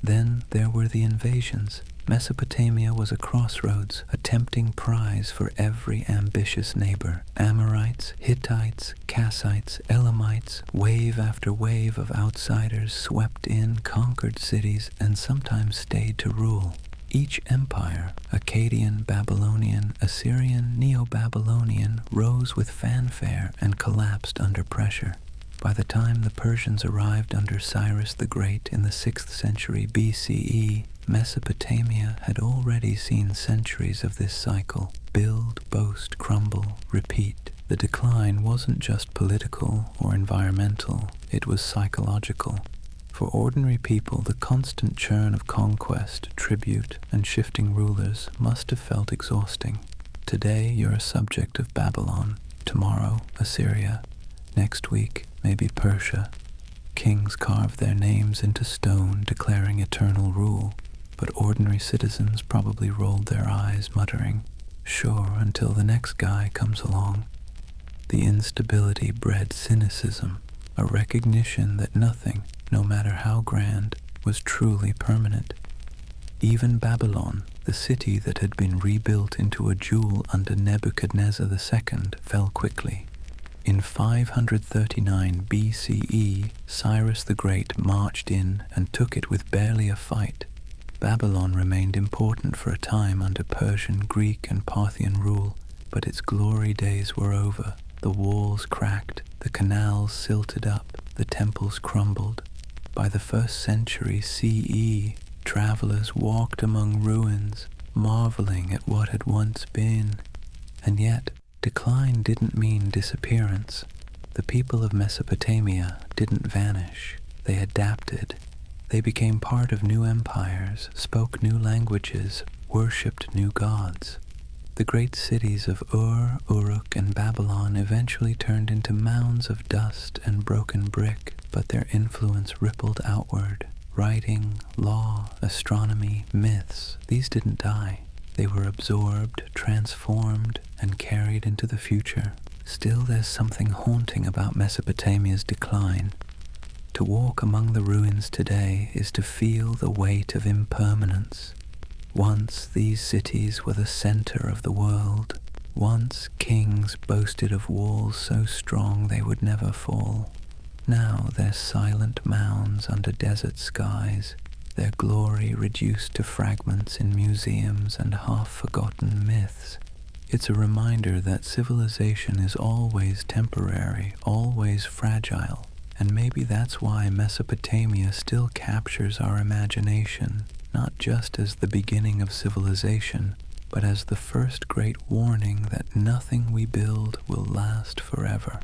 A: Then there were the invasions, Mesopotamia was a crossroads, a tempting prize for every ambitious neighbor. Amorites, Hittites, Kassites, Elamites, wave after wave of outsiders swept in, conquered cities, and sometimes stayed to rule. Each empire, Akkadian, Babylonian, Assyrian, Neo-Babylonian, rose with fanfare and collapsed under pressure. By the time the Persians arrived under Cyrus the Great in the 6th century BCE, Mesopotamia had already seen centuries of this cycle: build, boast, crumble, repeat. The decline wasn't just political or environmental, it was psychological. For ordinary people, the constant churn of conquest, tribute, and shifting rulers must have felt exhausting. Today you're a subject of Babylon, tomorrow Assyria, next week maybe Persia. Kings carved their names into stone, declaring eternal rule, but ordinary citizens probably rolled their eyes, muttering, "Sure, until the next guy comes along." The instability bred cynicism, a recognition that nothing, no matter how grand, was truly permanent. Even Babylon, the city that had been rebuilt into a jewel under Nebuchadnezzar II, fell quickly. In 539 BCE, Cyrus the Great marched in and took it with barely a fight. Babylon remained important for a time under Persian, Greek, and Parthian rule, but its glory days were over. The walls cracked, the canals silted up, the temples crumbled. By the 1st century CE, travelers walked among ruins, marveling at what had once been. And yet, decline didn't mean disappearance. The people of Mesopotamia didn't vanish. They adapted. They became part of new empires, spoke new languages, worshipped new gods. The great cities of Uruk, and Babylon eventually turned into mounds of dust and broken brick, but their influence rippled outward. Writing, law, astronomy, myths, these didn't die. They were absorbed, transformed, and carried into the future. Still, there's something haunting about Mesopotamia's decline. To walk among the ruins today is to feel the weight of impermanence. Once these cities were the center of the world. Once kings boasted of walls so strong they would never fall. Now they're silent mounds under desert skies, their glory reduced to fragments in museums and half-forgotten myths. It's a reminder that civilization is always temporary, always fragile, and maybe that's why Mesopotamia still captures our imagination, not just as the beginning of civilization, but as the first great warning that nothing we build will last forever.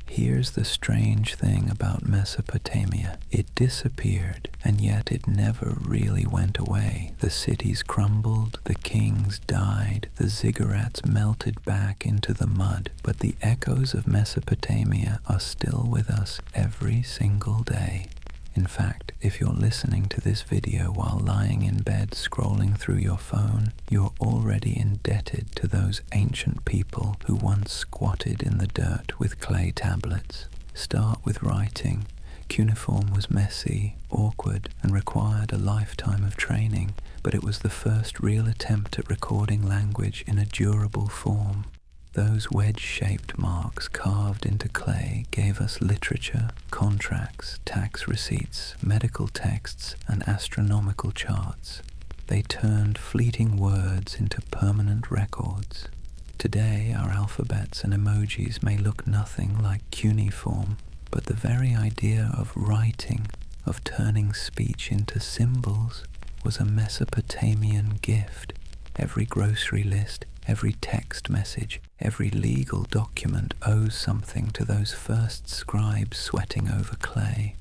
A: Here's the strange thing about Mesopotamia. It disappeared, and yet it never really went away. The cities crumbled, the kings died, the ziggurats melted back into the mud, but the echoes of Mesopotamia are still with us every single day. In fact, if you're listening to this video while lying in bed scrolling through your phone, you're already indebted to those ancient people who once squatted in the dirt with clay tablets. Start with writing. Cuneiform was messy, awkward, and required a lifetime of training, but it was the first real attempt at recording language in a durable form. Those wedge-shaped marks carved into clay gave us literature, contracts, tax receipts, medical texts, and astronomical charts. They turned fleeting words into permanent records. Today, our alphabets and emojis may look nothing like cuneiform, but the very idea of writing, of turning speech into symbols, was a Mesopotamian gift. Every grocery list, every text message, every legal document owes something to those first scribes sweating over clay.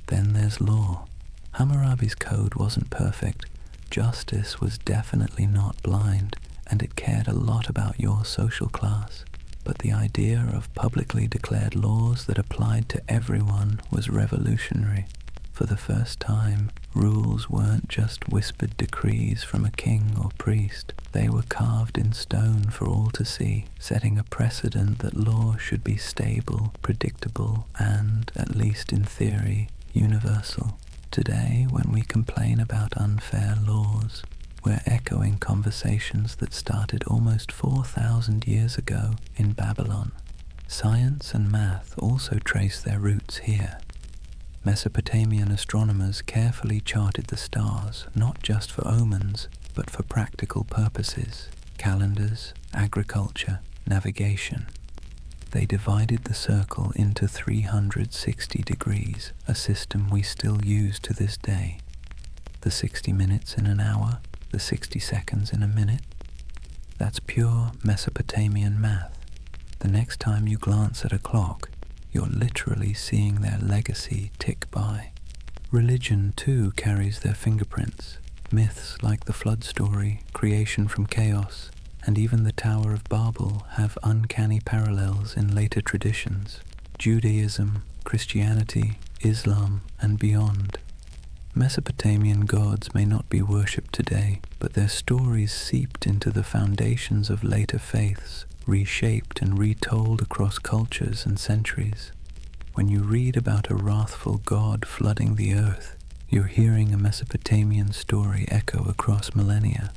A: Then there's law. Hammurabi's code wasn't perfect. Justice was definitely not blind, and it cared a lot about your social class. But the idea of publicly declared laws that applied to everyone was revolutionary. For the first time, rules weren't just whispered decrees from a king or priest. They were carved in stone for all to see, setting a precedent that law should be stable, predictable, and, at least in theory, universal. Today, when we complain about unfair laws, we're echoing conversations that started almost 4,000 years ago in Babylon. Science and math also trace their roots here. Mesopotamian astronomers carefully charted the stars, not just for omens, but for practical purposes: calendars, agriculture, navigation. They divided the circle into 360 degrees, a system we still use to this day. The 60 minutes in an hour, the 60 seconds in a minute. That's pure Mesopotamian math. The next time you glance at a clock, you're literally seeing their legacy tick by. Religion, too, carries their fingerprints. Myths like the flood story, creation from chaos, and even the Tower of Babel have uncanny parallels in later traditions: Judaism, Christianity, Islam, and beyond. Mesopotamian gods may not be worshipped today, but their stories seeped into the foundations of later faiths, reshaped and retold across cultures and centuries. When you read about a wrathful god flooding the earth, you're hearing a Mesopotamian story echo across millennia.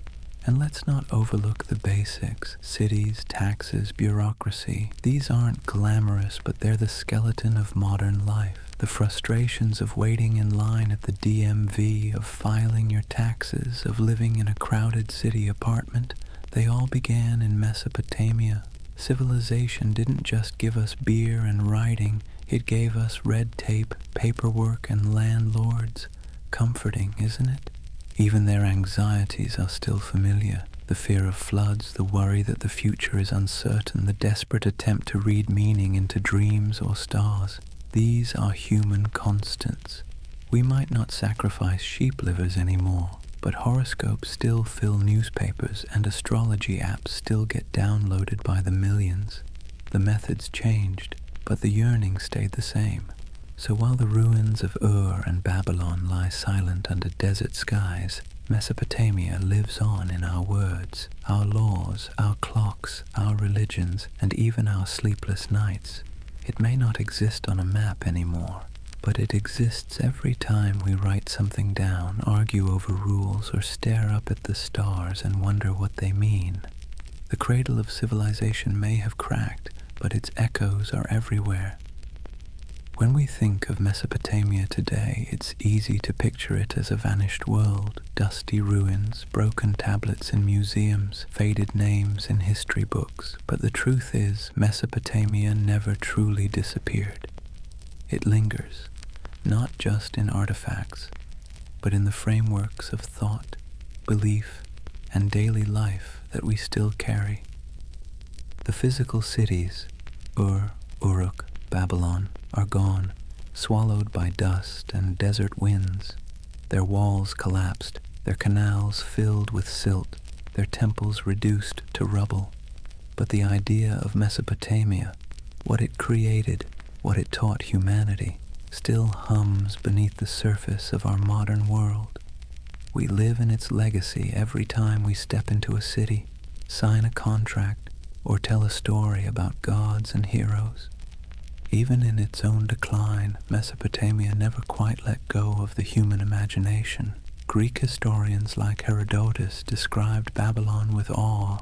A: And let's not overlook the basics: cities, taxes, bureaucracy. These aren't glamorous, but they're the skeleton of modern life. The frustrations of waiting in line at the DMV, of filing your taxes, of living in a crowded city apartment, they all began in Mesopotamia. Civilization didn't just give us beer and writing, it gave us red tape, paperwork, and landlords. Comforting, isn't it? Even their anxieties are still familiar. The fear of floods, the worry that the future is uncertain, the desperate attempt to read meaning into dreams or stars. These are human constants. We might not sacrifice sheep livers anymore, but horoscopes still fill newspapers and astrology apps still get downloaded by the millions. The methods changed, but the yearning stayed the same. So while the ruins of Ur and Babylon lie silent under desert skies, Mesopotamia lives on in our words, our laws, our clocks, our religions, and even our sleepless nights. It may not exist on a map anymore, but it exists every time we write something down, argue over rules, or stare up at the stars and wonder what they mean. The cradle of civilization may have cracked, but its echoes are everywhere. When we think of Mesopotamia today, it's easy to picture it as a vanished world: dusty ruins, broken tablets in museums, faded names in history books. But the truth is, Mesopotamia never truly disappeared. It lingers, not just in artifacts, but in the frameworks of thought, belief, and daily life that we still carry. The physical cities, Ur, Uruk, Babylon, are gone, swallowed by dust and desert winds. Their walls collapsed, their canals filled with silt, their temples reduced to rubble. But the idea of Mesopotamia, what it created, what it taught humanity, still hums beneath the surface of our modern world. We live in its legacy every time we step into a city, sign a contract, or tell a story about gods and heroes. Even in its own decline, Mesopotamia never quite let go of the human imagination. Greek historians like Herodotus described Babylon with awe.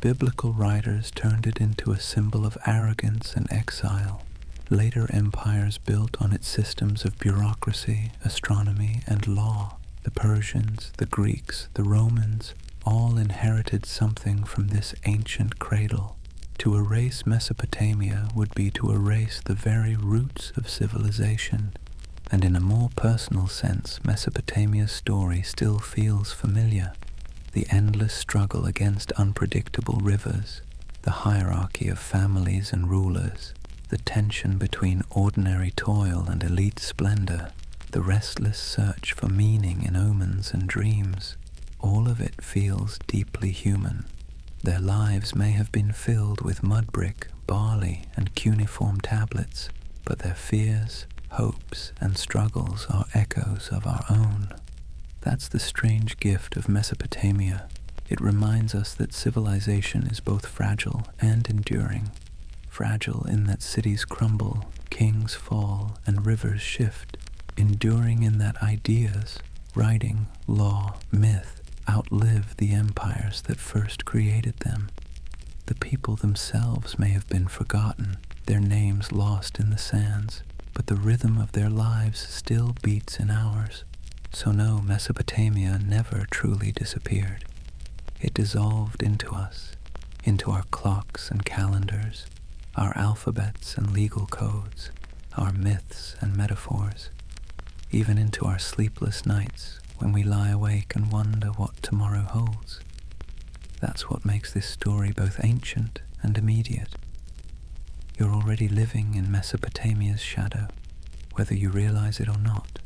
A: Biblical writers turned it into a symbol of arrogance and exile. Later empires built on its systems of bureaucracy, astronomy, and law. The Persians, the Greeks, the Romans, all inherited something from this ancient cradle. To erase Mesopotamia would be to erase the very roots of civilization. And in a more personal sense, Mesopotamia's story still feels familiar. The endless struggle against unpredictable rivers, the hierarchy of families and rulers, the tension between ordinary toil and elite splendor, the restless search for meaning in omens and dreams, all of it feels deeply human. Their lives may have been filled with mudbrick, barley, and cuneiform tablets, but their fears, hopes, and struggles are echoes of our own. That's the strange gift of Mesopotamia. It reminds us that civilization is both fragile and enduring. Fragile in that cities crumble, kings fall, and rivers shift, enduring in that ideas, writing, law, myth, outlive the empires that first created them. The people themselves may have been forgotten, their names lost in the sands, but the rhythm of their lives still beats in ours. So no, Mesopotamia never truly disappeared. It dissolved into us, into our clocks and calendars, our alphabets and legal codes, our myths and metaphors, even into our sleepless nights when we lie awake and wonder what tomorrow holds. That's what makes this story both ancient and immediate. You're already living in Mesopotamia's shadow, whether you realize it or not.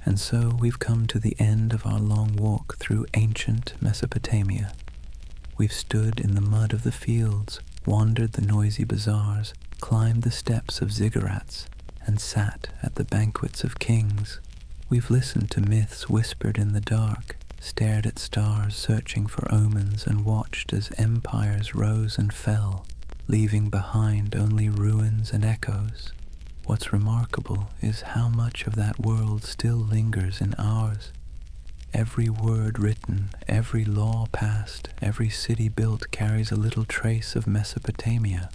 A: And so we've come to the end of our long walk through ancient Mesopotamia. We've stood in the mud of the fields, wandered the noisy bazaars, climbed the steps of ziggurats, and sat at the banquets of kings. We've listened to myths whispered in the dark, stared at stars searching for omens, and watched as empires rose and fell, leaving behind only ruins and echoes. What's remarkable is how much of that world still lingers in ours. Every word written, every law passed, every city built carries a little trace of Mesopotamia.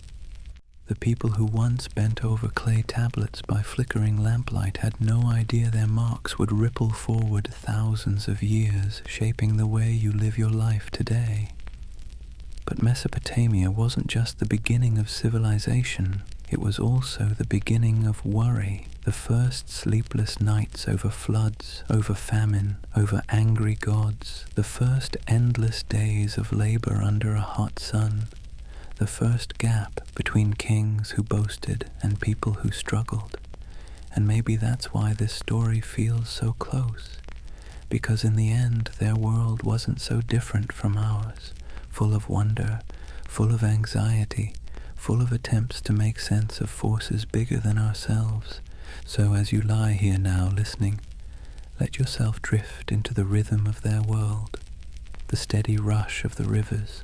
A: The people who once bent over clay tablets by flickering lamplight had no idea their marks would ripple forward thousands of years, shaping the way you live your life today. But Mesopotamia wasn't just the beginning of civilization, it was also the beginning of worry, the first sleepless nights over floods, over famine, over angry gods, the first endless days of labor under a hot sun, the first gap between kings who boasted and people who struggled. And maybe that's why this story feels so close, because in the end their world wasn't so different from ours, full of wonder, full of anxiety, full of attempts to make sense of forces bigger than ourselves. So as you lie here now listening, let yourself drift into the rhythm of their world, the steady rush of the rivers,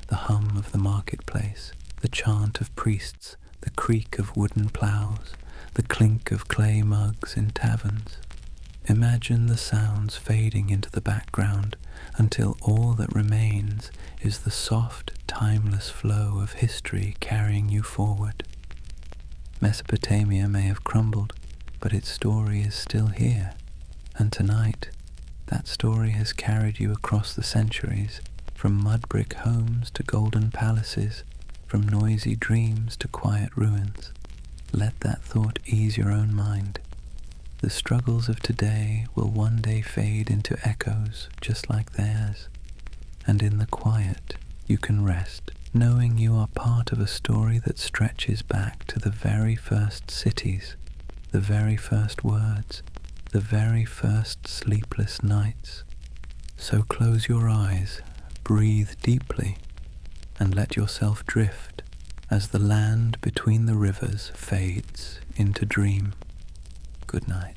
A: the hum of the marketplace, the chant of priests, the creak of wooden ploughs, the clink of clay mugs in taverns. Imagine the sounds fading into the background until all that remains is the soft, timeless flow of history carrying you forward. Mesopotamia may have crumbled, but its story is still here, and tonight that story has carried you across the centuries, from mud-brick homes to golden palaces, from noisy dreams to quiet ruins. Let that thought ease your own mind. The struggles of today will one day fade into echoes just like theirs, and in the quiet you can rest, knowing you are part of a story that stretches back to the very first cities, the very first words, the very first sleepless nights. So close your eyes, breathe deeply, and let yourself drift as the land between the rivers fades into dream. Good night.